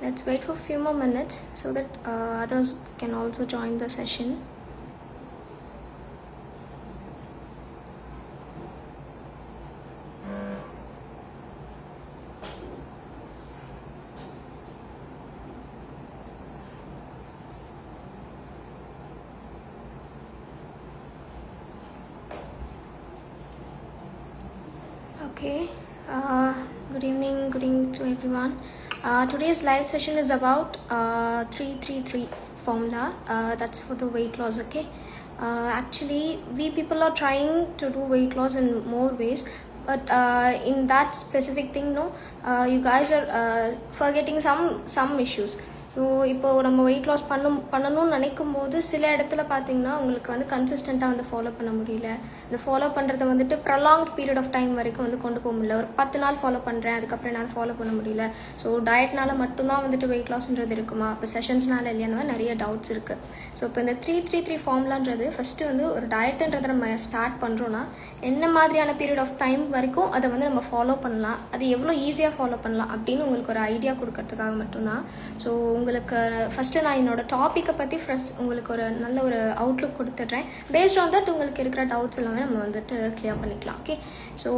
Let's wait for a few more minutes so that others can also join the session. Okay, good evening to everyone. Today's live session is about 333 formula. That's for the weight loss. Okay, actually we people are trying to do weight loss in more ways, but in that specific thing, you guys are forgetting some issues. So இப்போ நம்ம weight loss பண்ணணும்னு நினைக்கும் போது சில இடத்துல பார்த்தீங்கன்னா உங்களுக்கு வந்து கன்சிஸ்டண்ட்டாக வந்து ஃபாலோ பண்ண முடியல. இந்த ஃபாலோ பண்ணுறத வந்துட்டு ப்ரொலாங்ட் பீரியட் ஆஃப் டைம் வரைக்கும் வந்து கொண்டு போக முடியல. ஒரு 10 நாள் ஃபாலோ பண்ணுறேன், அதுக்கப்புறம் என்னால் ஃபாலோ பண்ண முடியல. ஸோ டயட்னால மட்டும்தான் வந்துட்டு வெயிட் லாஸ்ன்றது இருக்குமா, இப்போ செஷன்ஸ்னால இல்லையா, அந்த மாதிரி நிறைய டவுட்ஸ் இருக்குது. ஸோ இப்போ இந்த 333 ஃபார்முலான்றது ஃபஸ்ட்டு வந்து ஒரு டயட்டுன்றதை நம்ம ஸ்டார்ட் பண்ணுறோன்னா என்ன மாதிரியான பீரியட் ஆஃப் டைம் வரைக்கும் அதை வந்து நம்ம ஃபாலோ பண்ணலாம், அது எவ்வளோ ஈஸியாக ஃபாலோ பண்ணலாம் அப்படின்னு உங்களுக்கு ஒரு ஐடியா கொடுக்கறதுக்காக மட்டும்தான். ஸோ உங்களுக்கு ஃபஸ்ட்டு நான் என்னோட டாப்பிக்கை பற்றி உங்களுக்கு ஒரு நல்ல ஒரு அவுட்லுக் கொடுத்துட்றேன். பேஸ்ட் ஆன் தட் உங்களுக்கு இருக்கிற டவுட்ஸ் எல்லாமே நம்ம வந்துட்டு கிளியர் பண்ணிக்கலாம். ஓகே, ஸோ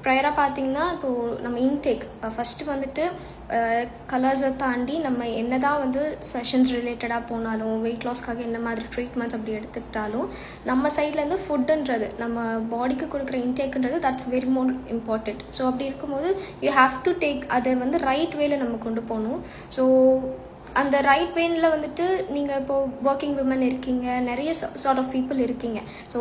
ப்ரையராக பார்த்தீங்கன்னா இப்போது நம்ம இன்டேக் ஃபஸ்ட்டு வந்துட்டு கலர்ஸை தாண்டி நம்ம என்ன தான் வந்து செஷன்ஸ் ரிலேட்டடாக போனாலும் வெயிட் லாஸ்க்காக என்ன மாதிரி ட்ரீட்மெண்ட்ஸ் அப்படி எடுத்துக்கிட்டாலும் நம்ம சைட்லேருந்து ஃபுட்டுன்றது நம்ம பாடிக்கு கொடுக்குற இன்டேக்குன்றது that's very more important. So அப்படி இருக்கும்போது யூ ஹாவ் டு டேக் அதை வந்து ரைட் வேல நம்ம கொண்டு போகணும். ஸோ அந்த ரைட் வேனில் வந்துட்டு நீங்கள் இப்போது ஒர்க்கிங் விமன் இருக்கீங்க, நிறைய சார்ட் ஆஃப் பீப்புள் இருக்கீங்க. ஸோ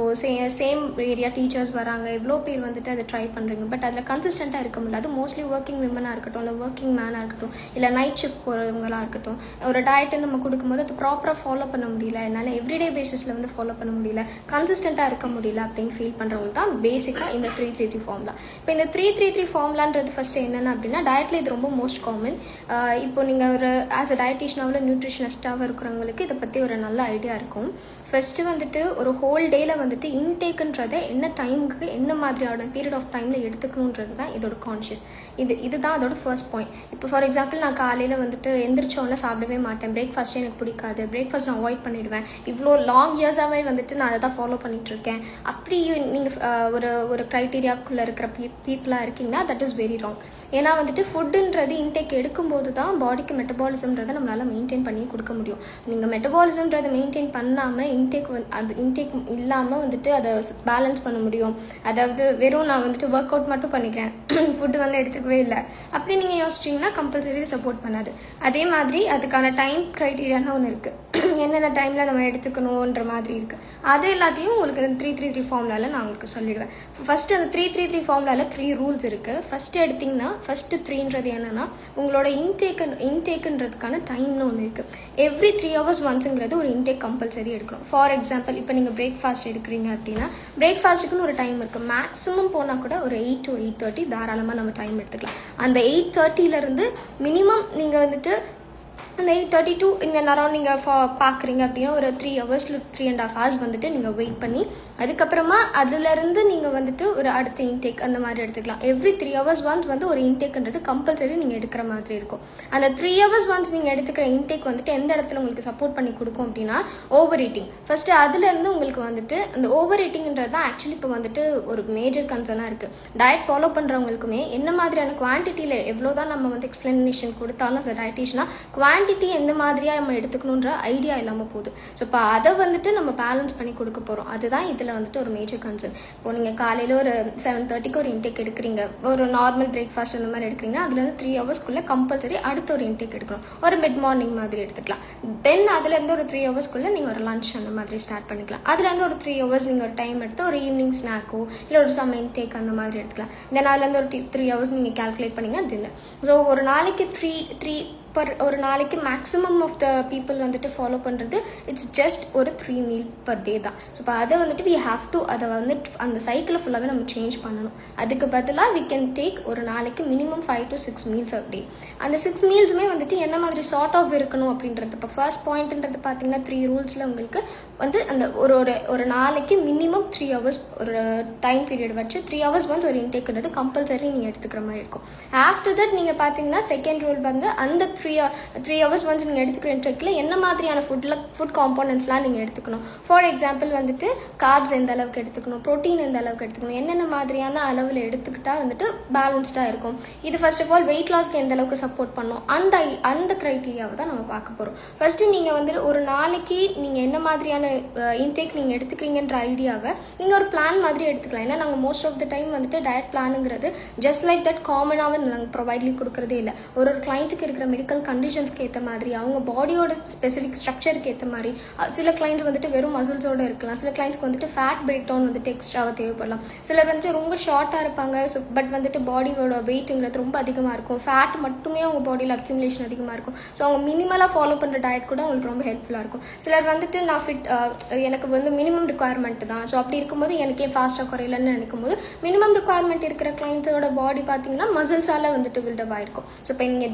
சேம் ஏரியா டீச்சர்ஸ் வராங்க, எவ்வளோ பேர் வந்துட்டு அதை ட்ரை பண்ணுறீங்க. பட் அதில் கன்சிஸ்டண்ட்டாக இருக்க முடியல. அது மோஸ்ட்லி ஒர்க்கிங் விமனாக இருக்கட்டும், இல்லை ஒர்க்கிங் மேனாக இருக்கட்டும், இல்லை நைட் ஷிஃப்ட் போகிறவங்களாக இருக்கட்டும், ஒரு டயட்டை நம்ம கொடுக்கும்போது அது ப்ராப்பராக ஃபாலோ பண்ண முடியல, என்னால் எவ்ரிடே பேசிஸில் வந்து ஃபாலோ பண்ண முடியல, கன்சிஸ்டண்ட்டாக இருக்க முடியல அப்படின்னு ஃபீல் பண்ணுறவங்க தான் பேசிக்காக இந்த 333 ஃபார்முலா. இப்போ இந்த 333 ஃபார்முலான்றது ஃபஸ்ட்டு என்னென்ன அப்படின்னா, டயட்டில் இது ரொம்ப மோஸ்ட் காமன். இப்போ நீங்கள் ஒரு ஆஸ் அ டயட்டிஷியனாவில் நியூட்ரிஷனிஸ்டாக இருக்கிறவங்களுக்கு இதை பற்றி ஒரு நல்ல ஐடியா இருக்கும். ஃபஸ்ட்டு வந்துட்டு ஒரு ஹோல் டேயில் வந்துட்டு இன்டேக்குன்றதை என்ன டைமுக்கு என்ன மாதிரியான பீரியட் ஆஃப் டைமில் எடுத்துக்கணுன்றது தான் இதோட கான்ஷியஸ். இதுதான் அதோட ஃபர்ஸ்ட் பாயிண்ட். இப்போ ஃபார் எக்ஸாம்பிள் நான் காலையில் வந்துட்டு எந்திரிச்சோன்னே சாப்பிடவே மாட்டேன், பிரேக்ஃபாஸ்ட்டே எனக்கு பிடிக்காது, பிரேக்ஃபாஸ்ட் நான் அவாய்ட் பண்ணிவிடுவேன், இவ்வளோ லாங் இயர்ஸாகவே வந்துட்டு நான் அதை தான் ஃபாலோ பண்ணிகிட்ருக்கேன், அப்படி நீங்கள் ஒரு க்ரைட்டீரியாக்குள்ளே இருக்கிற பீப்புளாக இருக்கீங்கன்னா தட் இஸ் வெரி ராங். ஏன்னா வந்துட்டு ஃபுட்டுன்றது இன்டேக் எடுக்கும்போது தான் பாடிக்கு மெட்டபாலிசம்ன்றதை நம்மளால் மெயின்டைன் பண்ணி கொடுக்க முடியும். நீங்கள் மெட்டபாலிசம்ன்றதை மெயின்டைன் பண்ணாமல் இன்டேக் இல்லாமல் வந்துட்டு அதை பேலன்ஸ் பண்ண முடியும். அதாவது வெறும் நான் வந்துட்டு ஒர்க் அவுட் மட்டும் பண்ணிக்கிறேன், ஃபுட்டு வந்து எடுத்துக்கவே இல்லை அப்படி நீங்கள் யோசிச்சிங்கன்னா கம்பல்சரி சப்போர்ட் பண்ணாது. அதே மாதிரி அதுக்கான டைம் க்ரைட்டீரியான்னு ஒன்று இருக்குது, என்னென்ன டைமில் நம்ம எடுத்துக்கணுன்ற மாதிரி இருக்குது. அது எல்லாத்தையும் உங்களுக்கு 333 ஃபார்முலாவில் நான் உங்களுக்கு சொல்லிடுவேன். ஃபஸ்ட்டு அந்த 333 ஃபார்முலாவில் 3 ரூல்ஸ் இருக்குது. ஃபஸ்ட்டு எடுத்திங்கன்னா ஃபஸ்ட்டு 3ன்றது என்னென்னா உங்களோட இன்டேக்குன்றதுக்கான டைம்னு ஒன்று இருக்குது. எவ்ரி 3 hours ஒன்ஸுங்கிறது ஒரு இன்டேக் கம்பல்சரி எடுக்கணும். ஃபார் எக்ஸாம்பிள் இப்போ நீங்கள் பிரேக்ஃபாஸ்ட் எடுக்கிறீங்க அப்படின்னா பிரேக்ஃபாஸ்ட்டுக்குன்னு ஒரு டைம் இருக்குது. மேக்ஸிமம் போனால் கூட ஒரு 8 to 8:30 தாராளமாக நம்ம டைம் எடுத்துக்கலாம். அந்த 8:30லேருந்து மினிமம் நீங்கள் வந்துட்டு அந்த 8:32 இந்த நேரம் நீங்கள் பார்க்குறீங்க அப்படின்னா ஒரு 3 hours 3.5 hours வந்துட்டு நீங்கள் வெயிட் பண்ணி அதுக்கப்புறமா அதுலேருந்து நீங்கள் வந்துட்டு ஒரு அடுத்த இன்டேக் அந்த மாதிரி எடுத்துக்கலாம். எவ்ரி 3 hours ஒன்ஸ் வந்து ஒரு இன்டேக்ன்றது கம்பல்சரி நீங்கள் எடுக்கிற மாதிரி இருக்கும். அந்த 3 hours ஒன்ஸ் நீங்கள் எடுத்துக்கிற இன்டேக் வந்துட்டு எந்த இடத்துல உங்களுக்கு சப்போர்ட் பண்ணி கொடுக்கும் அப்படின்னா ஓவர் ஈட்டிங். ஃபஸ்ட்டு அதுலேருந்து உங்களுக்கு வந்துட்டு அந்த ஓவர் ஈட்டிங்கிறது தான் ஆக்சுவலி இப்போ வந்துட்டு ஒரு மேஜர் கன்சர்னாக இருக்குது. டயட் ஃபாலோ பண்ணுறவங்களுக்குமே என்ன மாதிரியான குவான்டிட்டியில் எவ்வளோ தான் நம்ம வந்து எக்ஸ்ப்ளனேஷன் கொடுத்தாலும் as a dietitian குவான்டிட்டி எந்த மாதிரியாக நம்ம எடுத்துக்கணுன்ற ஐடியா இல்லாமல் போகுது. ஸோ இப்போ அதை வந்துட்டு நம்ம பேலன்ஸ் பண்ணி கொடுக்க போகிறோம். அதுதான் இதில் வந்துட்டு ஒரு மேஜர் கன்சர்ன். இப்போ நீங்கள் காலையில் ஒரு 7:30க்கு ஒரு இன்டேக் எடுக்கிறீங்க, ஒரு நார்மல் பிரேக்ஃபாஸ்ட் அந்த மாதிரி எடுக்கிறீங்கன்னா அதுலேருந்து 3 hours கம்பல்சரி அடுத்த ஒரு இன்டேக் எடுக்கணும். ஒரு மிட் மார்னிங் மாதிரி எடுத்துக்கலாம். தென் அதுலேருந்து ஒரு 3 hours நீங்கள் ஒரு லஞ்ச் அந்த மாதிரி ஸ்டார்ட் பண்ணிக்கலாம். அதுலேருந்து ஒரு 3 hours நீங்கள் ஒரு டைம் எடுத்து ஒரு ஈவினிங் ஸ்நாக்கோ இல்லை ஒரு சம் இன்டேக் அந்த மாதிரி எடுத்துக்கலாம். தென் அதுலேருந்து ஒரு 3 hours நீங்கள் கால்குலேட் பண்ணிங்கன்னா டின்னர். ஸோ ஒரு நாளைக்கு 3 ஒரு நாளைக்கு மேக்ஸிமம் ஆஃப் த பீப்புள் வந்துட்டு ஃபாலோ பண்ணுறது இட்ஸ் ஜஸ்ட் ஒரு 3 meal per day தான். ஸோ இப்போ அதை வந்துட்டு வி ஹாவ் டு அதை வந்துட்டு அந்த சைக்கிளை ஃபுல்லாகவே நம்ம சேஞ்ச் பண்ணணும். அதுக்கு பதிலாக வி கேன் டேக் ஒரு நாளைக்கு minimum 5 to 6 meals a day. அந்த 6 mealsமே வந்துட்டு என்ன மாதிரி சார்ட் ஆஃப் இருக்கணும் அப்படின்றது இப்போ ஃபர்ஸ்ட் பாயிண்ட்ன்றது பார்த்தீங்கன்னா 3 ரூல்ஸில் உங்களுக்கு வந்து அந்த ஒரு நாளைக்கு மினிமம் 3 hours ஒரு டைம் பீரியட் வச்சு 3 hours ஒரு இன்டேக்ன்றது கம்பல்சரி நீங்கள் எடுத்துக்கிற மாதிரி இருக்கும். ஆஃப்டர் தட் நீங்கள் பார்த்தீங்கன்னா செகண்ட் ரூல் வந்து அந்த 3 த்ரீ ஹவர்ஸ் ஒன்ஸ் நீங்கள் எடுத்துக்கிற இன்டேக்கில் என்ன மாதிரியான ஃபுட் காம்போனன்ட்ஸ்லாம் நீங்கள் எடுத்துக்கணும். ஃபார் எக்ஸாம்பிள் வந்துட்டு கார்ப்ஸ் எந்த அளவுக்கு எடுத்துக்கணும், ப்ரோட்டீன் எந்த அளவுக்கு எடுத்துக்கணும், என்னென்ன மாதிரியான அளவில் எடுத்துக்கிட்டால் வந்துட்டு பேலன்ஸ்டாக இருக்கும். இது ஃபர்ஸ்ட் ஆஃப் ஆல் வெயிட் லாஸ்க்கு எந்த அளவுக்கு சப்போர்ட் பண்ணும், அந்த க்ரைட்டீரியாவை தான் நம்ம பார்க்க போகிறோம். ஃபஸ்ட்டு நீங்கள் வந்துட்டு ஒரு நாளைக்கு நீங்கள் என்ன மாதிரியான இன்டேக் நீங்கள் எடுத்துக்கிறீங்கன்ற ஐடியாவை நீங்கள் ஒரு பிளான் மாதிரி எடுத்துக்கலாம். ஏன்னா நாங்கள் மோஸ்ட் ஆஃப் த டைம் வந்துட்டு டயட் பிளானுங்கிறது ஜஸ்ட் லைக் தட் காமனாகவே நாங்கள் ப்ரொவைட்லி கொடுக்குறதே இல்லை. ஒரு கிளைண்ட்டுக்கு இருக்கிற மெடிக்கல் கண்டிஷன்ஸ்க்கு ஏற்ற மாதிரி, அவங்க பாடியோட ஸ்பெசிஃபிக் ஸ்ட்ரக்சருக்கு ஏற்ற மாதிரி, சில கிளைண்ட்ஸ் வந்துட்டு வெறும் மசில்ஸோடு இருக்கலாம், சில கிளைண்ட்ஸ்க்கு வந்துட்டு ஃபேட் பிரேக் டவுன் வந்துட்டு எக்ஸ்ட்ராவாக தேவைப்படலாம், சிலர் வந்துட்டு ரொம்ப ஷார்ட்டாக இருப்பாங்க பட் வந்துட்டு பாடியோட வெயிட்டுங்கிறது ரொம்ப அதிகமாக இருக்கும், ஃபேட் மட்டுமே அவங்க பாடியில் அக்யூமுலேஷன் அதிகமாக இருக்கும். ஸோ அவங்க மினிமலாக ஃபாலோ பண்ணுற டயட் கூட அவங்களுக்கு ரொம்ப ஹெல்ப்ஃபுல்லாக இருக்கும். சிலர் வந்துட்டு நான் எனக்கு வந்து மினிமம் ரிக்குவயர்மெண்ட் தான், ஸோ அப்படி இருக்கும்போது எனக்கே ஃபாஸ்ட்டாக குறையலன்னு நினைக்கும் போது மினிமம் ரிக்குவயர்மெண்ட் இருக்கிற கிளைண்ட்ஸோட பாடி பார்த்தீங்கன்னா மசில்ஸால் வந்துட்டு பில்டப் ஆகிருக்கும். ஸோ இப்போ நீங்கள்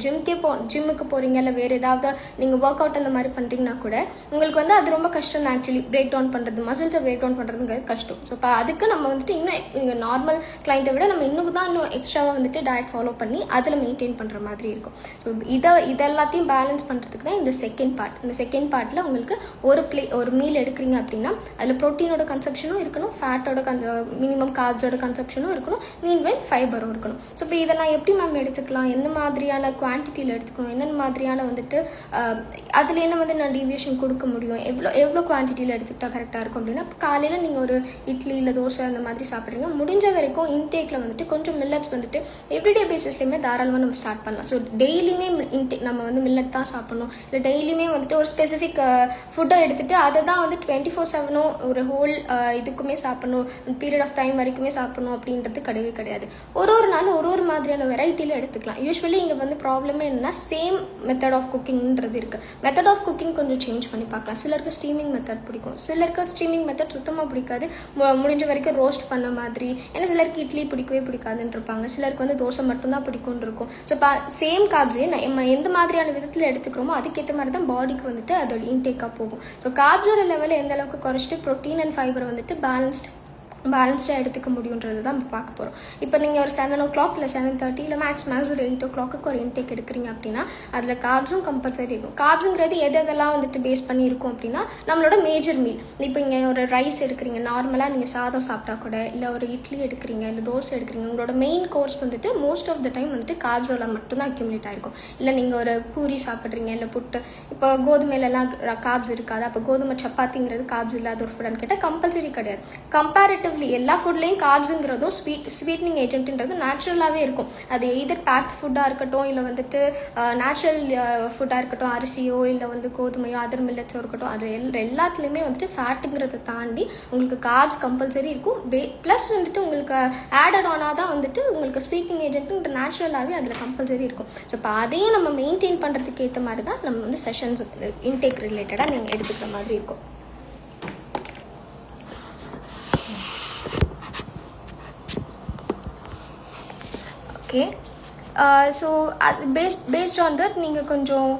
ஜிம்முக்கு போகிறீங்க, இல்லை வேறு ஏதாவது நீங்கள் ஒர்க் அவுட் அந்த மாதிரி பண்ணுறீங்கன்னா கூட உங்களுக்கு வந்து அது ரொம்ப கஷ்டம் தான். ஆக்சுவலி பிரேக் டவுன் பண்ணுறது, மசில்ஸை பிரேக் டவுன் பண்ணுறதுங்கிறது கஷ்டம். ஸோ இப்போ அதுக்கு நம்ம வந்துட்டு இன்னும் நார்மல் கிளைண்ட்டை விட நம்ம இன்னும் எக்ஸ்ட்ராவாக வந்துட்டு டயட் ஃபாலோ பண்ணி அதில் மெயின்டைன் பண்ணுற மாதிரி இருக்கும். ஸோ இதெல்லாத்தையும் பேலன்ஸ் பண்ணுறதுக்கு தான் இந்த செகண்ட் பார்ட். இந்த செகண்ட் பார்ட்டில் உங்களுக்கு ஒரு மீல் எடுக்கிறீங்க அப்படின்னா அதில் ப்ரோட்டீனோட கன்சப்ஷனும் இருக்கணும், ஃபேட்டோட மினிமம் கார்ப்ஸோட கன்சப்ஷனும் இருக்கணும், மீன்வைல் ஃபைபரும் இருக்கணும். ஸோ இப்போ இதை நான் எப்படி மேம் எடுத்துக்கலாம், எந்த மாதிரியான குவான்டிட்டியில் எடுத்துக்கணும், என்னென்ன மாதிரியான வந்துட்டு அதில் என்ன வந்து நான் டீவியேஷன் கொடுக்க முடியும், எவ்வளோ குவான்டிட்டியில் எடுத்துக்கிட்டால் கரெக்டாக இருக்கும் அப்படின்னா, இப்போ காலையில் நீங்கள் ஒரு இட்லி இல்லை தோசை அந்த மாதிரி சாப்பிட்றீங்க, முடிஞ்ச வரைக்கும் இன்டேக்கில் வந்துட்டு கொஞ்சம் மில்லட்ஸ் வந்துட்டு எவ்ரிடே பேசிஸ்லேயுமே தாராளமாக நம்ம ஸ்டார்ட் பண்ணலாம். ஸோ டெய்லியுமே நம்ம வந்து மில்லட் தான் சாப்பிட்ணும், இல்லை டெய்லியுமே வந்துட்டு ஒரு ஸ்பெசிஃபிக் ஃபுட்டை எடுத்துகிட்டு அதை தான் வந்து 24/7 ஒரு ஹோல் இதுக்குமே சாப்பிட்ணும், பீரியட் ஆஃப் டைம் வரைக்குமே சாப்பிட்ணும் அப்படின்றது கிடையாது. ஒரு நாள் ஒரு மாதிரியான வெரைட்டியில் எடுத்துக்கலாம். யூஸ்வலி இங்கே வந்து ப்ராப்ளமே என்னன்னா சேம் மெத்தட் ஆஃப் குக்கிங்கிறது இருக்குது. மெத்தட் ஆஃப் குக்கிங் கொஞ்சம் சேஞ்ச் பண்ணி பார்க்கலாம். சிலருக்கு ஸ்டீமிங் மெத்தட் பிடிக்கும், சிலருக்கு ஸ்டீமிங் மெத்தட் சுத்தமாக பிடிக்காது, முடிஞ்ச வரைக்கும் ரோஸ்ட் பண்ண மாதிரி. ஏன்னா சிலருக்கு இட்லி பிடிக்காதுன்னு இருப்பாங்க, சிலருக்கு வந்து தோசை மட்டும்தான் பிடிக்கும்னு இருக்கும். ஸோ இப்போ சேம் கார்ப்ஸே நம்ம எந்த மாதிரியான விதத்தில் எடுத்துக்கிறோமோ அதுக்கேற்ற மாதிரி தான் பாடிக்கு வந்துட்டு அதோட இன்டேக்காக போகும். ஸோ கார்ப்ஸோட லெவலில் எந்த அளவுக்கு குறைச்சிட்டு ப்ரோட்டீன் அண்ட் ஃபைபர் வந்துட்டு பேலன்ஸ்டாக எடுத்துக்க முடியுன்றது தான் நம்ம பார்க்க போகிறோம். இப்போ நீங்கள் ஒரு 7 o'clock இல்லை 7:30 இல்லை மேக்ஸ் ஒரு 8 o'clock ஒரு இன்டேக் எடுக்கிறீங்க அப்படின்னா அதில் கார்ப்ஸும் கம்பல்சரி இருக்கும். கார்ப்ஸுங்கிறது எதெல்லாம் வந்துட்டு பேஸ் பண்ணி இருக்கும் அப்படின்னா நம்மளோட மேஜர் மீல். இப்போ இங்கே ஒரு ரைஸ் எடுக்கிறீங்க, நார்மலாக நீங்கள் சாதம் சாப்பிட்டா கூட, இல்லை ஒரு இட்லி எடுக்கிறீங்க, இல்லை தோசை எடுக்கிறீங்க, உங்களோட மெயின் கோர்ஸ் வந்துட்டு மோஸ்ட் ஆஃப் த டைம் வந்துட்டு கார்ப்ஸோட மட்டும்தான் அக்யூமுலேட் ஆகிருக்கும். இல்லை நீங்கள் ஒரு பூரி சாப்பிட்றீங்க, இல்லை புட்டு, இப்போ கோதுமையிலலாம் கார்ப்ஸ் இருக்காது, அப்போ கோதுமை சப்பாத்திங்கிறது கார்ப்ஸ் இல்லாத ஒரு ஃபுட்டான்னு கேட்டால் கம்பல்சரி கிடையாது. கம்பேரிட்டிவ் எல்லா ஃபுட்லேயும் கார்ப்ஸுங்கிறதும் ஸ்வீட்னிங் ஏஜென்ட்ன்றது நேச்சுரலாகவே இருக்கும். அது எய்தர் பேக்ட் ஃபுட்டாக இருக்கட்டும், இல்லை வந்துட்டு நேச்சுரல் ஃபுட்டாக இருக்கட்டும், அரிசியோ இல்லை வந்து கோதுமையோ அதர் மில்லட்ஸோ இருக்கட்டும், அது எல்லாத்துலேயுமே வந்துட்டு ஃபேட்டுங்கிறத தாண்டி உங்களுக்கு கார்ப்ஸ் கம்பல்சரி இருக்கும். ப்ளஸ் வந்துட்டு உங்களுக்கு ஆடட் ஆனாக தான் வந்துட்டு உங்களுக்கு ஸ்வீட்னிங் ஏஜென்ட்டுங்கிற நேச்சுரலாகவே அதில் கம்பல்சரி இருக்கும். ஸோ இப்போ அதையும் நம்ம மெயின்டைன் பண்ணுறதுக்கு ஏற்ற மாதிரி தான் நம்ம வந்து செஷன்ஸ் இன்டேக் ரிலேட்டடாக நீங்கள் எடுத்துக்கிற மாதிரி இருக்கும். ஓகே, ஸோ அது பேஸ்ட் ஆன் தட் நீங்கள் கொஞ்சம்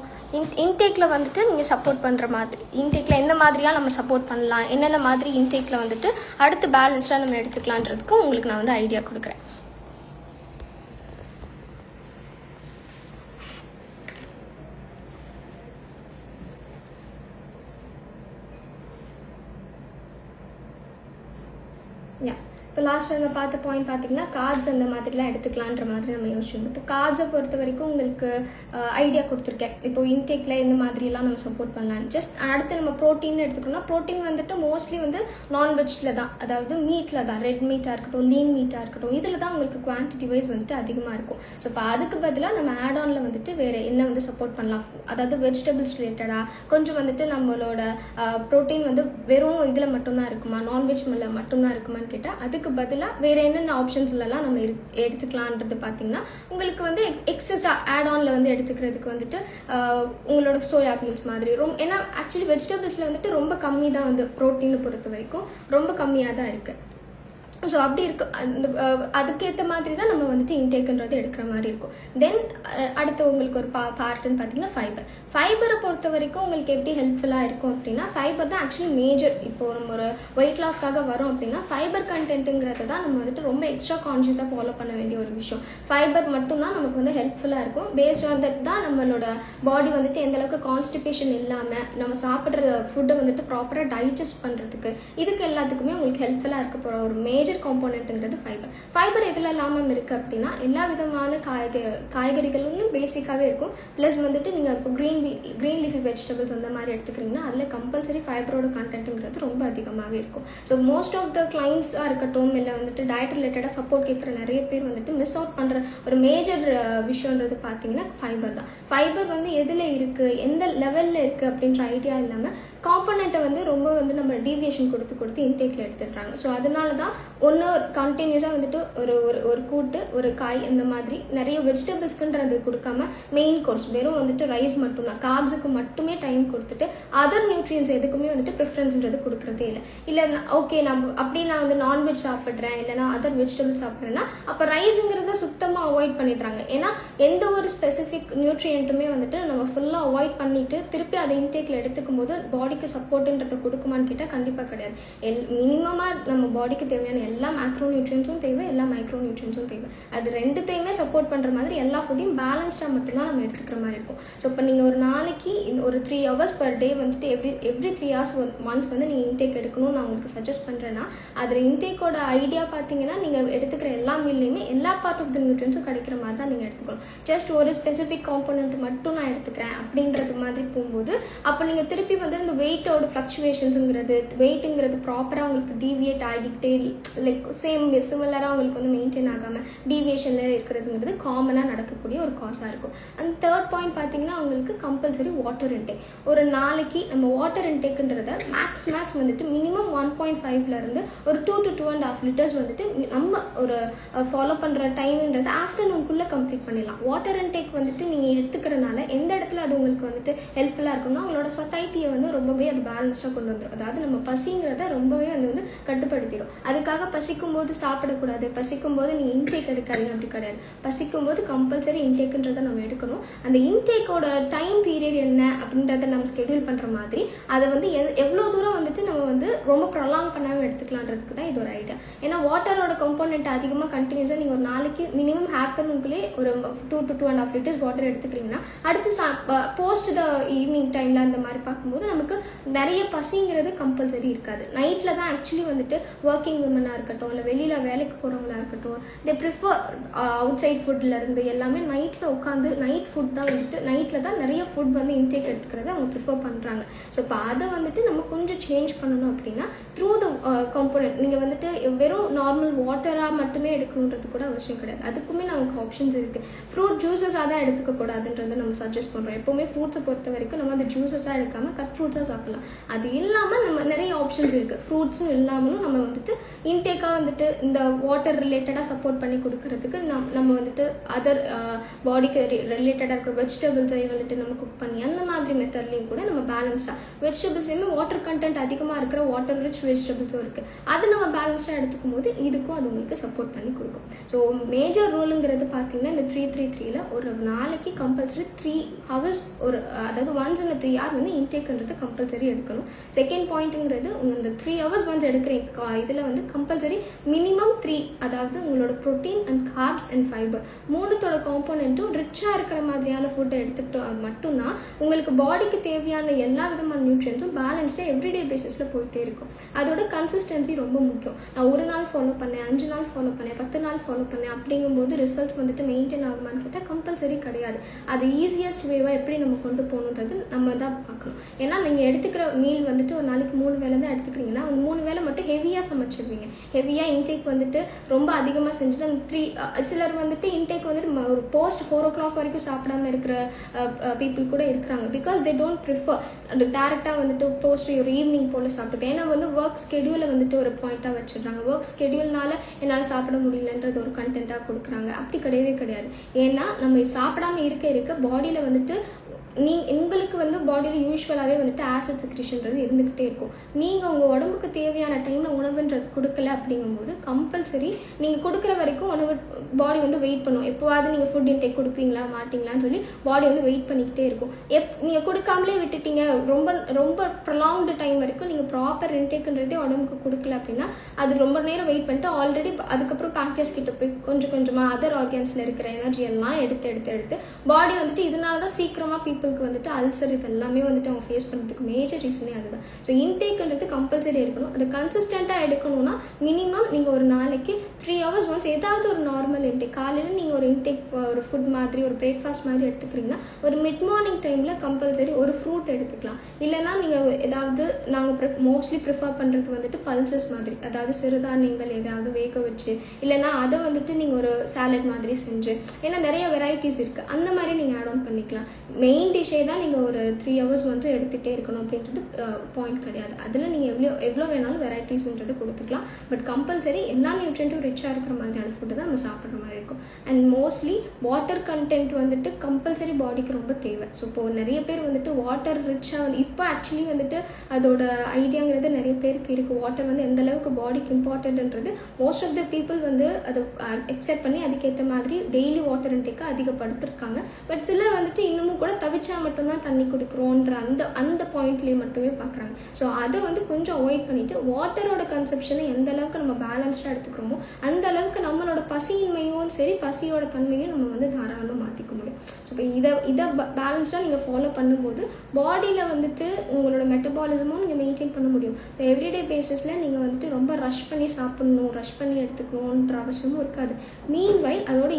இன்டேக்கில் வந்துட்டு நீங்கள் சப்போர்ட் பண்ணுற மாதிரி, இன்டேக்கில் எந்த மாதிரிலாம் நம்ம சப்போர்ட் பண்ணலாம், என்னென்ன மாதிரி இன்டேக்கில் வந்துட்டு அடுத்து பேலன்ஸ்டாக நம்ம எடுத்துக்கலான்றதுக்கு உங்களுக்கு நான் வந்து ஐடியா கொடுக்குறேன். இப்போ லாஸ்ட் நம்ம பார்த்த பாயிண்ட் பார்த்தீங்கன்னா கார்ப்ஸ் அந்த மாதிரிலாம் எடுத்துக்கலான்ற மாதிரி நம்ம யோசிச்சிருந்தோம். இப்போ கார்ப்ஸை பொறுத்த வரைக்கும் உங்களுக்கு ஐடியா கொடுத்துருக்கேன். இப்போ இன்டேக்கில் எந்த மாதிரிலாம் நம்ம சப்போர்ட் பண்ணலாம். ஜஸ்ட் அடுத்து நம்ம ப்ரோட்டீன் எடுத்துக்கணும்னா ப்ரோட்டீன் வந்துட்டு மோஸ்ட்லி வந்து நான்வெஜ்ல தான், அதாவது மீட்டில் தான், ரெட் மீட்டாக இருக்கட்டும், லீன் மீட்டாக இருக்கட்டும், இதில் தான் உங்களுக்கு குவான்டிட்டி வைஸ் வந்துட்டு அதிகமாக இருக்கும். ஸோ இப்போ அதுக்கு பதிலாக நம்ம ஆட்-ஆனில் வந்துட்டு வேறு என்ன வந்து சப்போர்ட் பண்ணலாம், அதாவது வெஜிடபிள்ஸ் ரிலேட்டடாக கொஞ்சம் வந்துட்டு நம்மளோட ப்ரோட்டீன் வந்து வெறும் இதில் மட்டும்தான் இருக்குமா, நான்வெஜ் மேலே மட்டும்தான் இருக்குமான்னு கேட்டால் அதுக்கு பதிலாக வேறு என்னென்ன ஆப்ஷன்ஸ்லாம் நம்ம எடுத்துக்கலான்றது பார்த்தீங்கன்னா உங்களுக்கு வந்து எக்ஸஸாக ஆட்-ஆனில் வந்து எடுத்துக்கிறதுக்கு வந்துட்டு உங்களோட சோயா பீன்ஸ் மாதிரி ஏன்னா ஆக்சுவலி வெஜிடபிள்ஸில் வந்துட்டு ரொம்ப கம்மி தான் வந்து ப்ரோட்டீனை பொறுத்த வரைக்கும் ரொம்ப கம்மியாக தான் இருக்குது. ஸோ அப்படி இருக்கும் அந்த அதுக்கேற்ற மாதிரி தான் நம்ம வந்துட்டு இன்டேக்குன்றது எடுக்கிற மாதிரி இருக்கும். தென் அடுத்து உங்களுக்கு ஒரு பார்ட்டுன்னு பார்த்தீங்கன்னா ஃபைபரை பொறுத்த வரைக்கும் உங்களுக்கு எப்படி ஹெல்ப்ஃபுல்லாக இருக்கும் அப்படின்னா, ஃபைபர் தான் ஆக்சுவலி மேஜர். இப்போது நம்ம ஒரு வெயிட் லாஸ்க்காக வரோம் அப்படின்னா ஃபைபர் கண்டென்ட்டுங்கிறது தான் நம்ம வந்துட்டு ரொம்ப எக்ஸ்ட்ரா கான்ஷியஸாக ஃபாலோ பண்ண வேண்டிய ஒரு விஷயம். ஃபைபர் மட்டும்தான் நமக்கு வந்து ஹெல்ப்ஃபுல்லாக இருக்கும். பேஸ்ட் ஆன் தட் தான் நம்மளோட பாடி வந்துட்டு எந்தளவுக்கு கான்ஸ்டிபேஷன் இல்லாமல் நம்ம சாப்பிட்ற ஃபுட்டை வந்துட்டு ப்ராப்பராக டைஜஸ்ட் பண்ணுறதுக்கு இதுக்கு எல்லாத்துக்குமே உங்களுக்கு ஹெல்ப்ஃபுல்லாக இருக்க போகிற ஒரு மேஜர் காம்போனன்ட்ங்கிறது ஃபைபர் எதில் இல்லாமல் இருக்குது அப்படின்னா, எல்லா விதமான காய்கறிகளும் பேசிக்காகவே இருக்கும். ப்ளஸ் வந்துட்டு நீங்கள் இப்போ க்ரீன் லீஃபி வெஜிடபிள்ஸ் அந்த மாதிரி எடுத்துக்கிறீங்கன்னா அதில் கம்பல்சரி ஃபைபரோட கண்டென்ட்டுங்கிறது ரொம்ப அதிகமாகவே இருக்கும். ஸோ மோஸ்ட் ஆஃப் த கிளைண்ட்ஸாக இருக்கட்டும், இல்லை வந்துட்டு டயட் ரிலேட்டடாக சப்போர்ட் கேட்குற நிறைய பேர் வந்துட்டு மிஸ் அவுட் பண்ணுற ஒரு மேஜர் விஷயன்றது பார்த்தீங்கன்னா ஃபைபர் தான். ஃபைபர் வந்து எதில் இருக்குது, எந்த லெவலில் இருக்குது அப்படின்ற ஐடியா இல்லாமல் காம்பனண்ட்டை வந்து ரொம்ப வந்து நம்ம டீவியேஷன் கொடுத்து இன்டேக்கில் எடுத்துடுறாங்க. ஸோ அதனால தான் ஒன்று கண்டினியூஸாக வந்துட்டு ஒரு கூட்டு ஒரு காய் அந்த மாதிரி நிறைய வெஜிடபிள்ஸ்க்குன்றது கொடுக்காம மெயின் கோர்ஸ் வெறும் வந்துட்டு ரைஸ் மட்டும்தான், கார்ப்ஸுக்கு மட்டுமே டைம் கொடுத்துட்டு அதர் நியூட்ரியன்ஸ் எதுக்குமே வந்துட்டு ப்ரிஃபரன்ஸ்ன்றது கொடுக்குறதே இல்லை ஓகே நான் வந்து நான்வெஜ் சாப்பிட்றேன் இல்லைனா அதர் வெஜிடபிள்ஸ் சாப்பிட்றேன்னா அப்போ ரைஸுங்கிறத சுத்தமாக அவாய்ட் பண்ணிடுறாங்க. ஏன்னா எந்த ஒரு ஸ்பெசிஃபிக் நியூட்ரியன்ட்டுமே வந்துட்டு நம்ம ஃபுல்லாக அவாய்ட் பண்ணிவிட்டு திருப்பி அதை இன்டேக்கில் எடுத்துக்கும் போது பாடிக்கு சப்போர்ட்டுன்றதை கொடுக்குமான்னு கேட்டால் கண்டிப்பாக கிடையாது. மினிமமாக நம்ம பாடிக்கு தேவையான எல்லா மேக்ரோ நியூட்ரியன்ஸும் தேவை, எல்லா மைக்ரோ நியூட்ரியன்ஸும் தேவை. அது ரெண்டுத்தையுமே சப்போர்ட் பண்ணுற மாதிரி எல்லா ஃபுட்டையும் பேலன்ஸ்டாக மட்டும்தான் நம்ம எடுத்துக்கிற மாதிரி இருக்கும். ஸோ இப்போ நீங்கள் ஒரு நாளைக்கு ஒரு 3 hours பர் டே வந்துட்டு எவ்ரி 3 hours ஒன்ஸ் வந்து நீங்கள் இன்டேக் எடுக்கணும்னு நான் உங்களுக்கு சஜஸ்ட் பண்ணுறேன்னா, அதில் இன்டேக்கோட ஐடியா பார்த்தீங்கன்னா நீங்கள் எடுத்துக்கிற எல்லா மீல்லையுமே எல்லா பார்ட் ஆஃப் த நியூட்ரியன்ஸும் கிடைக்கிற மாதிரி தான் நீங்கள் எடுத்துக்கணும். ஜஸ்ட் ஒரு ஸ்பெசிஃபிக் காம்போனன்ட் மட்டும் நான் எடுத்துக்கிறேன் அப்படின்றது மாதிரி போகும்போது அப்போ நீங்கள் திருப்பி வந்து இந்த வெயிட்டோட ஃப்ளக்சுவேஷன்ஸுங்கிறது வெயிட்டுங்கிறது ப்ராப்பராக உங்களுக்கு டீவியேட் ஆகிக்கிட்டே லைக் சிமிலராக உங்களுக்கு வந்து மெயின்டைன் ஆகாமல் டீவியேஷனில் இருக்கிறதுங்கிறது காமனாக நடக்கக்கூடிய ஒரு காசாக இருக்கும். அண்ட் தேர்ட் பாயிண்ட் பார்த்தீங்கன்னா உங்களுக்கு கம்பல்சரி வாட்டர் இன்டேக். ஒரு நாளைக்கு நம்ம வாட்டர் இன்டேக்குன்றத மேக்ஸ் வந்துட்டு மினிமம் 1.5 ஒரு 2 to 2.5 liters வந்துட்டு நம்ம ஒரு ஃபாலோ பண்ணுற டைம்ன்றது ஆஃப்டர்நூனுக்குள்ளே கம்ப்ளீட் பண்ணிடலாம். வாட்டர் இன்டேக் வந்துட்டு நீங்கள் எடுத்துக்கிறனால எந்த இடத்துல அது உங்களுக்கு வந்துட்டு ஹெல்ப்ஃபுல்லாக இருக்கும்னா உங்களோட சட்டைட்டியை வந்து ரொம்பவே அது பேலன்ஸ்டாக கொண்டு வந்துடும். அதாவது நம்ம பசிங்கிறத ரொம்பவே அது வந்து கட்டுப்படுத்திடும். அதுக்காக பசிக்கும் போது சாப்பிடக்கூடாது, பசிக்கும் போது நீங்கள் இன்டேக் எடுக்காதீங்க அப்படி கிடையாது. பசிக்கும் போது கம்பல்சரி இன்டேக்குன்றதை நம்ம எடுக்கணும். அந்த இன்டேக்கோட டைம் பீரியட் என்ன அப்படின்றத நம்ம ஸ்கெடியூல் பண்ணுற மாதிரி அதை வந்து எவ்வளோ தூரம் வந்துட்டு நம்ம வந்து ரொம்ப ப்ரொலாங் பண்ணாமல் எடுத்துக்கலான்றதுக்கு தான் இது ஒரு ஐடியா. ஏன்னா வாட்டரோட கம்போனன்ட் அதிகமாக கண்டினியூஸாக நீங்கள் ஒரு நாளைக்கு மினிமம் ஆஃப்டர்நூனுக்குள்ளே ஒரு 2 to 2.5 liters வாட்டர் எடுத்துக்கிறீங்கன்னா அடுத்து போஸ்ட் த ஈவினிங் டைமில் அந்த மாதிரி பார்க்கும்போது நமக்கு நிறைய பசிங்கிறது கம்பல்சரி இருக்காது. நைட்டில் தான் ஆக்சுவலி வந்துட்டு ஒர்க்கிங் விமனாக இருக்கட்டும் இல்லை வெளியில் வேலைக்கு போகிறவங்களா இருக்கட்டும் தே ப்ரிஃபர் அவுட் சைட் ஃபுட்லேருந்து எல்லாமே நைட்டில் உட்காந்து நைட் ஃபுட் தான் வந்துட்டு நைட்டில் தான் நிறைய ஃபுட் வந்து இன்டேக் எடுத்துக்கிறத அவங்க ப்ரிஃபர் பண்ணுறாங்க. ஸோ இப்போ அதை வந்துட்டு நம்ம கொஞ்சம் சேஞ்ச் பண்ணணும் அப்படின்னா த்ரூ த காம்போனன்ட் நீங்கள் வந்துட்டு வெறும் நார்மல் வாட்டராக மட்டுமே எடுக்கணுன்றது கூட அவசியம் கிடையாது. அதுக்குமே நமக்கு ஆப்ஷன்ஸ் இருக்குது. ஃப்ரூட் ஜூஸஸாக தான் எடுத்துக்கக்கூடாதுன்றதை நம்ம சஜஸ்ட் பண்ணுறோம். எப்போவுமே ஃப்ரூட்ஸை பொறுத்த வரைக்கும் நம்ம அந்த ஜூஸஸாக எடுக்காமல் கட் ஃப்ரூட்ஸாக சாப்பிடலாம். அது இல்லாமல் நம்ம நிறைய ஆப்ஷன்ஸ் இருக்குது. ஃப்ரூட்ஸும் இல்லாமலும் நம்ம வந்துட்டு இன்டேக்காக வந்துட்டு இந்த வாட்டர் ரிலேட்டடாக சப்போர்ட் பண்ணி கொடுக்கறதுக்கு நம்ம வந்துட்டு அதர் பாடிக்கு ரிலேட்டடாக இருக்கிற வெஜிடபிள்ஸையும் வந்துட்டு நம்ம குக் பண்ணி அந்த மாதிரி மெத்தட்லேயும் கூட நம்ம பேலன்ஸ்டாக வெஜிடபிள்ஸையுமே வாட்டர் கண்டென்ட் அதிகமாக இருக்கிற வாட்டர் ரிச் வெஜிடபிள்ஸும் இருக்குது. அது நம்ம பேலன்ஸ்டாக எடுத்துக்கும் போது இதுக்கும் அது உங்களுக்கு சப்போர்ட் பண்ணி கொடுக்கும். ஸோ மேஜர் ரூலுங்கிறது பார்த்தீங்கன்னா இந்த 3-3-3ல ஒரு நாளைக்கு கம்பல்சரி 3 hours ஒரு அதாவது ஒன்ஸ் இந்த 3 hour வந்து இன்டேக்குன்றது கம்பல்சரி எடுக்கணும். செகண்ட் பாயிண்ட்டுங்கிறது உங்கள் இந்த 3 hours ஒன்ஸ் எடுக்கிற இதில் வந்து கம்பல்சரி மினிமம் 3 அதாவது உங்களோட protein and carbs and fibre மூணுத்தோட காம்போனன்ட்டும் ரிச்சாக இருக்கிற மாதிரியான ஃபுட்டை எடுத்துக்கிட்டோம் மட்டும்தான் உங்களுக்கு பாடிக்கு தேவையான எல்லா விதமான நியூட்ரியன்ஸும் பேலன்ஸ்டாக எவ்ரிடே பேசிஸில் போயிட்டே இருக்கும். அதோட கன்சிஸ்டன்சி ரொம்ப முக்கியம். நான் ஒரு நாள் ஃபாலோ பண்ணேன், 5 நாள் ஃபாலோ பண்ணேன், 10 நாள் ஃபாலோ பண்ணேன் அப்படிங்கும்போது ரிசல்ட்ஸ் வந்துட்டு மெயின்டைன் ஆகுமான்னு கேட்டால் கம்பல்சரி கிடையாது. அது ஈஸியஸ்ட் வேவாக எப்படி நம்ம கொண்டு போகணுன்றது நம்ம தான் பார்க்கணும். ஏன்னா நீங்கள் எடுத்துக்கிற மீல் வந்துட்டு ஒரு நாளைக்கு 3 வேளை தான் எடுத்துக்கிறீங்கன்னா அந்த 3 வேளை மட்டும் ஹெவியாக சமைச்சிருவீங்க. ஹெவியாக இன்டேக் வந்துட்டு ரொம்ப அதிகமாக செஞ்சுட்டு அந்த 3 சிலர் வந்துட்டு இன்டேக் வந்துட்டு ஒரு போஸ்ட் 4 o'clock வரைக்கும் சாப்பிடாம இருக்கிற பீப்புள் கூட இருக்கிறாங்க. பிகாஸ் தே டோன்ட் ப்ரிஃபர் அந்த டேரெக்டாக வந்துட்டு போஸ்ட் ஒரு ஈவினிங் போல் சாப்பிட்டுருக்கேன். ஏன்னா வந்து ஒர்க் ஸ்கெடியூலை வந்துட்டு ஒரு பாயிண்ட்டாக வச்சுடுறாங்க. ஒர்க் ஸ்கெடியூல்னால என்னால் சாப்பிட முடியலன்றது ஒரு கண்டென்ட்டாக கொடுக்குறாங்க. அப்படி கிடையவே கிடையாது. ஏன்னா நம்ம சாப்பிடாம இருக்க பாடியில் வந்துட்டு உங்களுக்கு வந்து பாடியில் யூஸ்வலாகவே வந்துட்டு ஆசிட் செக்ரேஷன்றது இருந்துக்கிட்டே இருக்கும். நீங்கள் உங்கள் உடம்புக்கு தேவையான டைமில் உணவுன்றது கொடுக்கல அப்படிங்கும்போது கம்பல்சரி நீங்கள் கொடுக்குற வரைக்கும் உணவு பாடி வந்து வெயிட் பண்ணும். எப்போவாது நீங்கள் ஃபுட் இன்டேக் கொடுப்பீங்களா மாட்டிங்களான்னு சொல்லி பாடி வந்து வெயிட் பண்ணிக்கிட்டே இருக்கும். நீங்கள் கொடுக்காமலே விட்டுட்டீங்க ரொம்ப ரொம்ப ப்ரொலாங்டு டைம் வரைக்கும் நீங்கள் ப்ராப்பர் இன்டேக்குன்றதே உடம்புக்கு கொடுக்கல அப்படின்னா அது ரொம்ப நேரம் வெயிட் பண்ணிட்டு ஆல்ரெடி அதுக்கப்புறம் பேங்க்ரியாஸ் கிட்ட போய் கொஞ்சம் கொஞ்சமாக அதர் ஆர்கன்ஸில் இருக்கிற எனர்ஜி எல்லாம் எடுத்து பாடி வந்துட்டு இதனால தான் சீக்கிரமாக பீப்புளுக்கு வந்துட்டு அல்சர் இது எல்லாமே வந்துட்டு அவங்க ஃபேஸ் பண்ணுறதுக்கு மேஜர் ரீசனே அதுதான். ஸோ இன்டேக்ன்றது கம்பல்சரி எடுக்கணும். அது கன்சிஸ்டண்ட்டாக எடுக்கணும்னா மினிமம் நீங்கள் ஒரு நாளைக்கு 3 hours ஒன்ஸ் ஏதாவது ஒரு நார்மல் இன்டேக், காலையில் நீங்கள் ஒரு இன்டேக் ஒரு ஃபுட் மாதிரி ஒரு பிரேக்ஃபாஸ்ட் மாதிரி எடுத்துக்கிறீங்கன்னா ஒரு மிட் மார்னிங் டைமில் கம்பல்சரி ஒரு ஃப்ரூட் எடுத்துக்கலாம். இல்லைனா நீங்கள் ஏதாவது நாங்கள் மோஸ்ட்லி ப்ரிஃபர் பண்ணுறது வந்துட்டு பல்சஸ் மாதிரி, அதாவது சிறுதானியங்கள் ஏதாவது வேக வச்சு இல்லைனா அதை வந்துட்டு நீங்கள் ஒரு சாலட் மாதிரி செஞ்சு, ஏன்னா நிறைய வெரைட்டிஸ் இருக்குது, அந்த மாதிரி நீங்கள் ஆட் ஆன் பண்ணிக்கலாம். மெயின் டிஷ்ஷே தான் நீங்கள் ஒரு 3 hours வந்து எடுத்துகிட்டே இருக்கணும் அப்படின்றது பாயிண்ட் கிடையாது. அதில் நீங்கள் எவ்வளோ வேணாலும் வெரைட்டிஸ்ன்றது கொடுத்துக்கலாம். பட் கம்பல்சரி எல்லா நியூட்ரியன்ட்டும் ரிச்சாக இருக்கிற மாதிரியான ஃபுட்டு தான் நம்ம சாப்பிட்ற மாதிரி இருக்கும். அண்ட் மோஸ்ட்லி வாட்டர் கண்டென்ட் வந்துட்டு கம்பல்சரி பாடிக்கு ரொம்ப தேவை. ஸோ இப்போது நிறைய பேர் வந்துட்டு வாட்டர் ரிச்சாக வந்து இப்போ ஆக்சுவலி வந்துட்டு அதோட ஐடியாங்கிறது நிறைய பேருக்கு இருக்குது. வாட்டர் வந்து எந்த அளவுக்கு பாடிக்கு இம்பார்ட்டன்ட்ன்றது மோஸ்ட் ஆஃப் த பீப்புள் வந்து அதை அக்செப்ட் பண்ணி அதுக்கேற்ற மாதிரி டெய்லி வாட்டர் இன்டேக்கை அதிகப்படுத்திருக்காங்க. பட் சிலர் வந்துட்டு இன்னமும் கூட தவிச்சா மட்டும்தான் தண்ணி குடிக்கிறோன்ற அந்த பாயிண்ட்லேயே மட்டுமே பார்க்குறாங்க. ஸோ அதை வந்து கொஞ்சம் அவாய்ட் பண்ணிவிட்டு வாட்டரோட கன்சப்ஷனை எந்த அளவுக்கு நம்ம பேலன்ஸ்டாக எடுத்துக்கிறோமோ அந்த அளவுக்கு நம்மளோட பசியின்மையும் சரி பசியோட தன்மையும் நம்ம வந்து தாராளமாக மாற்றிக்க முடியும். ஸோ இப்போ இதை பேலன்ஸ்டாக நீங்கள் ஃபாலோ பண்ணும்போது பாடியில் வந்துட்டு உங்களோட மெட்டபாலிசமும் நீங்கள் மெயின்டைன் பண்ண முடியும். ஸோ எவ்ரிடே பேசிஸில் நீங்கள் வந்துட்டு ரொம்ப ரஷ் பண்ணி சாப்பிட்ணும், ரஷ் பண்ணி எடுத்துக்கணுன்ற அவசியமும் இருக்காது. மீன்வைல் அதோட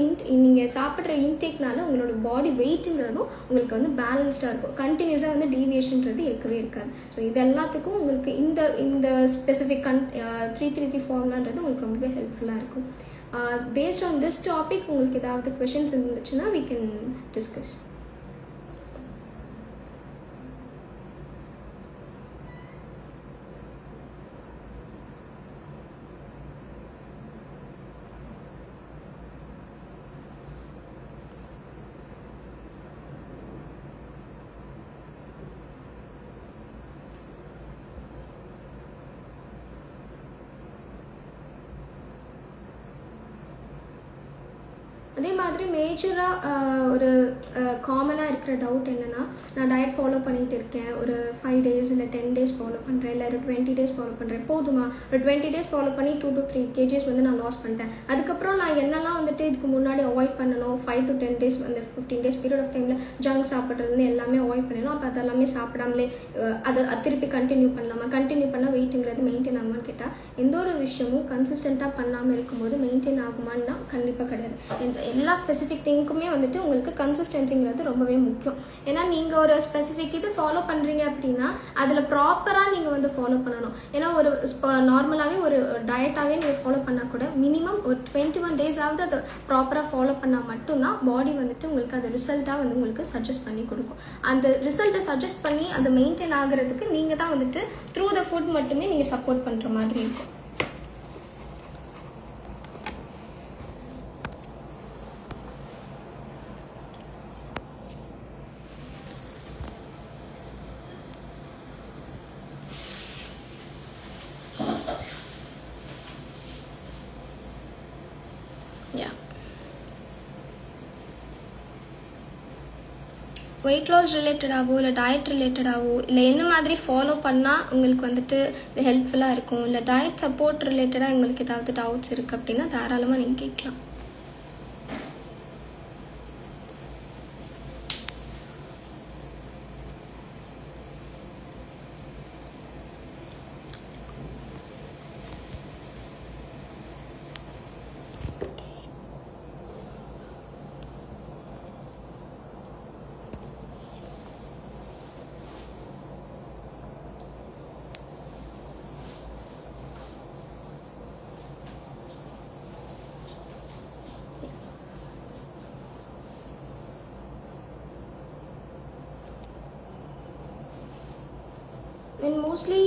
நீங்கள் சாப்பிட்ற இன்டேக்னால உங்களோட பாடி வெயிட்டுங்கிறதும் உங்களுக்கு வந்து பேலன்ஸ்டாக இருக்கும். கண்டினியூஸாக வந்து டீவியேஷன்றது இருக்கவே இருக்காது. ஸோ இது எல்லாத்துக்கும் உங்களுக்கு இந்த ஸ்பெசிஃபிக் 333 ஃபார்முலான்றது உங்களுக்கு ரொம்பவே ஹெல்ப்ஃபுல்லாக இருக்கும். பேஸ்ட் ஆன் திஸ் டாபிக் உங்களுக்கு ஏதாவது கொஷின்ஸ் இருந்துச்சுன்னா we can discuss. அதே மாதிரி மேஜராக ஒரு காமனாக இருக்கிற டவுட் என்னென்னா, நான் டயட் ஃபாலோ பண்ணிகிட்டு இருக்கேன், ஒரு 5 days இல்லை 10 days ஃபாலோ பண்ணுறேன், இல்லை ஒரு 20 days ஃபாலோ பண்ணுறேன், போதுமா? ஒரு 20 days ஃபாலோ பண்ணி 2 to 3 kgs வந்து நான் லாஸ் பண்ணிட்டேன், அதுக்கப்புறம் நான் என்னெல்லாம் வந்துட்டு இதுக்கு முன்னாடி அவாய்ட் பண்ணணும், 5 to 10 days வந்து 15 days பீரியட் ஆஃப் டைமில் ஜங்க் சாப்பிட்றது எல்லாமே அவாய்ட் பண்ணணும், அப்போ அதெல்லாமே சாப்பிடாமலே அதை திருப்பி கண்டினியூ பண்ணலாமா? கண்டினியூ பண்ணால் வெயிட்டுங்கிறது மெயின்டைன் ஆகுமான்னு கேட்டால் எந்த ஒரு விஷயமும் கன்சிஸ்டண்ட்டாக பண்ணாமல் இருக்கும்போது மெயின்டைன் ஆகுமான்னா கண்டிப்பாக கிடையாது. எல்லா ஸ்பெசிஃபிக் திங்க்குமே வந்துட்டு உங்களுக்கு கன்சிஸ்டன்சிங்கிறது ரொம்பவே முக்கியம். ஏன்னா நீங்கள் ஒரு ஸ்பெசிஃபிக் இது ஃபாலோ பண்ணுறீங்க அப்படின்னா அதில் ப்ராப்பராக நீங்கள் வந்து ஃபாலோ பண்ணணும். ஏன்னா ஒரு நார்மலாகவே ஒரு டயட்டாகவே நீங்கள் ஃபாலோ பண்ணால் கூட மினிமம் ஒரு 21 days-ஆவது அதை ப்ராப்பராக ஃபாலோ பண்ணால் மட்டும்தான் பாடி வந்துட்டு உங்களுக்கு அது ரிசல்ட்டாக வந்து உங்களுக்கு சஜஸ்ட் பண்ணி கொடுக்கும். அந்த ரிசல்ட்டை சஜஸ்ட் பண்ணி அதை மெயின்டைன் ஆகிறதுக்கு நீங்கள் தான் வந்துட்டு த்ரூ த ஃபுட் மட்டுமே நீங்கள் சப்போர்ட் பண்ணுற மாதிரி இருக்கும். வெயிட் லாஸ் ரிலேட்டடாகவோ இல்லை டயட் ரிலேட்டடாகவோ இல்லை எந்த மாதிரி ஃபாலோ பண்ணால் உங்களுக்கு வந்துட்டு இது ஹெல்ப்ஃபுல்லாக இருக்கும், இல்லை டயட் சப்போர்ட் ரிலேட்டடாக உங்களுக்கு ஏதாவது டவுட்ஸ் இருக்குது அப்படின்னா தாராளமாக நீங்கள் கேட்கலாம். And mostly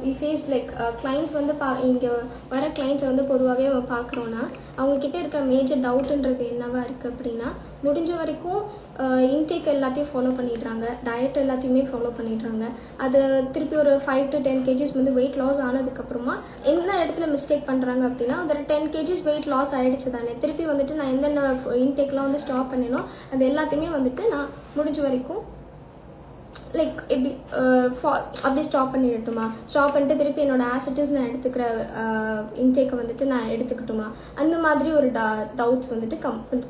we face like clients வந்து இங்கே வர கிளைண்ட்ஸை வந்து பொதுவாகவே பார்க்குறோன்னா அவங்கக்கிட்ட இருக்கிற மேஜர் டவுட்டுன்றது என்னவா இருக்குது அப்படின்னா, முடிஞ்ச வரைக்கும் இன்டேக் எல்லாத்தையும் ஃபாலோ பண்ணிடுறாங்க, டயட் எல்லாத்தையுமே ஃபாலோ பண்ணிடுறாங்க. அது திருப்பி ஒரு 5 to 10 kgs வந்து வெயிட் லாஸ் ஆனதுக்கப்புறமா என்ன இடத்துல மிஸ்டேக் பண்ணுறாங்க அப்படின்னா, அதில் 10 kgs வெயிட் லாஸ் ஆகிடுச்சு தானே, திருப்பி வந்துட்டு நான் எந்தெந்த இன்டேக்லாம் வந்து ஸ்டாப் பண்ணினோ அது எல்லாத்தையுமே வந்துட்டு நான் முடிஞ்ச வரைக்கும் லைக் எப்படி அப்படியே ஸ்டாப் பண்ணிடட்டுமா, ஸ்டாப் பண்ணிட்டு திருப்பி என்னோட ஆசிட்டிஸ் நான் எடுத்துக்கிற இன்டேக்கை வந்துட்டு நான் எடுத்துக்கிட்டுமா, அந்த மாதிரி ஒரு டவுட்ஸ் வந்துட்டு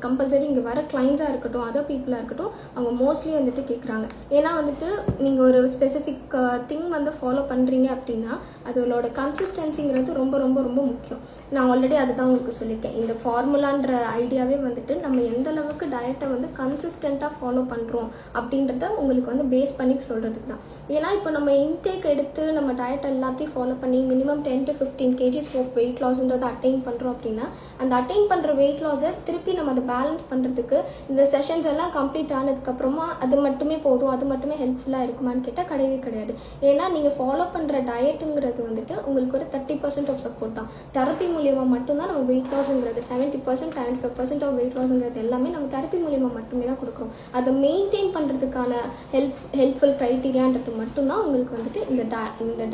கம்பல்சரி இங்கே வர கிளைண்ட்ஸாக இருக்கட்டும், அதர் பீப்புளாக இருக்கட்டும், அவங்க மோஸ்ட்லி வந்துட்டு கேட்குறாங்க. ஏன்னா வந்துட்டு நீங்கள் ஒரு ஸ்பெசிஃபிக் திங் வந்து ஃபாலோ பண்ணுறீங்க அப்படின்னா அதோட கன்சிஸ்டன்சிங்கிறது ரொம்ப ரொம்ப ரொம்ப முக்கியம். நான் ஆல்ரெடி அதுதான் உங்களுக்கு சொல்லியிருக்கேன். இந்த ஃபார்முலான்ற ஐடியாவே வந்துட்டு நம்ம எந்த அளவுக்கு டயட்டை வந்து கன்சிஸ்டண்ட்டாக ஃபாலோ பண்ணுறோம் அப்படின்றத உங்களுக்கு வந்து பேஸ் பண்ணி சொல்கிறதுக்கு தான். ஏன்னா இப்போ நம்ம இன்டேக் எடுத்து நம்ம டயட் எல்லாத்தையும் ஃபாலோ பண்ணி minimum 10 to 15 kgs of weight லாஸ்ன்றதை அட்டைன் பண்ணுறோம் அப்படின்னா அந்த அட்டைன் பண்ணுற வெயிட் லாஸை திருப்பி நம்ம அதை பேலன்ஸ் பண்ணுறதுக்கு இந்த செஷன்ஸ் எல்லாம் கம்ப்ளீட் ஆனதுக்கப்புறமா அது மட்டுமே போதும், அது மட்டுமே ஹெல்ப்ஃபுல்லாக இருக்குமான்னு கேட்டால் கிடையவே கிடையாது. ஏன்னா நீங்கள் ஃபாலோ பண்ணுற டயட்டுங்கிறது வந்துட்டு உங்களுக்கு ஒரு 30% ஆஃப் சப்போர்ட் தான். தெரப்பி மூலியமாக மட்டும்தான் நம்ம வெயிட் லாஸுங்கிறது 70% 75% ஆஃப் வெயிட் லாஸுங்கிறது எல்லாமே நம்ம தெரப்பி மூலியமாக மட்டுமே தான் கொடுக்குறோம். அதை மெயின்டைன் பண்ணுறதுக்கான ஹெல்ப்ஃபுல் க்ரைட்டீரியான்றது மட்டும்தான் உங்களுக்கு வந்துட்டு இந்த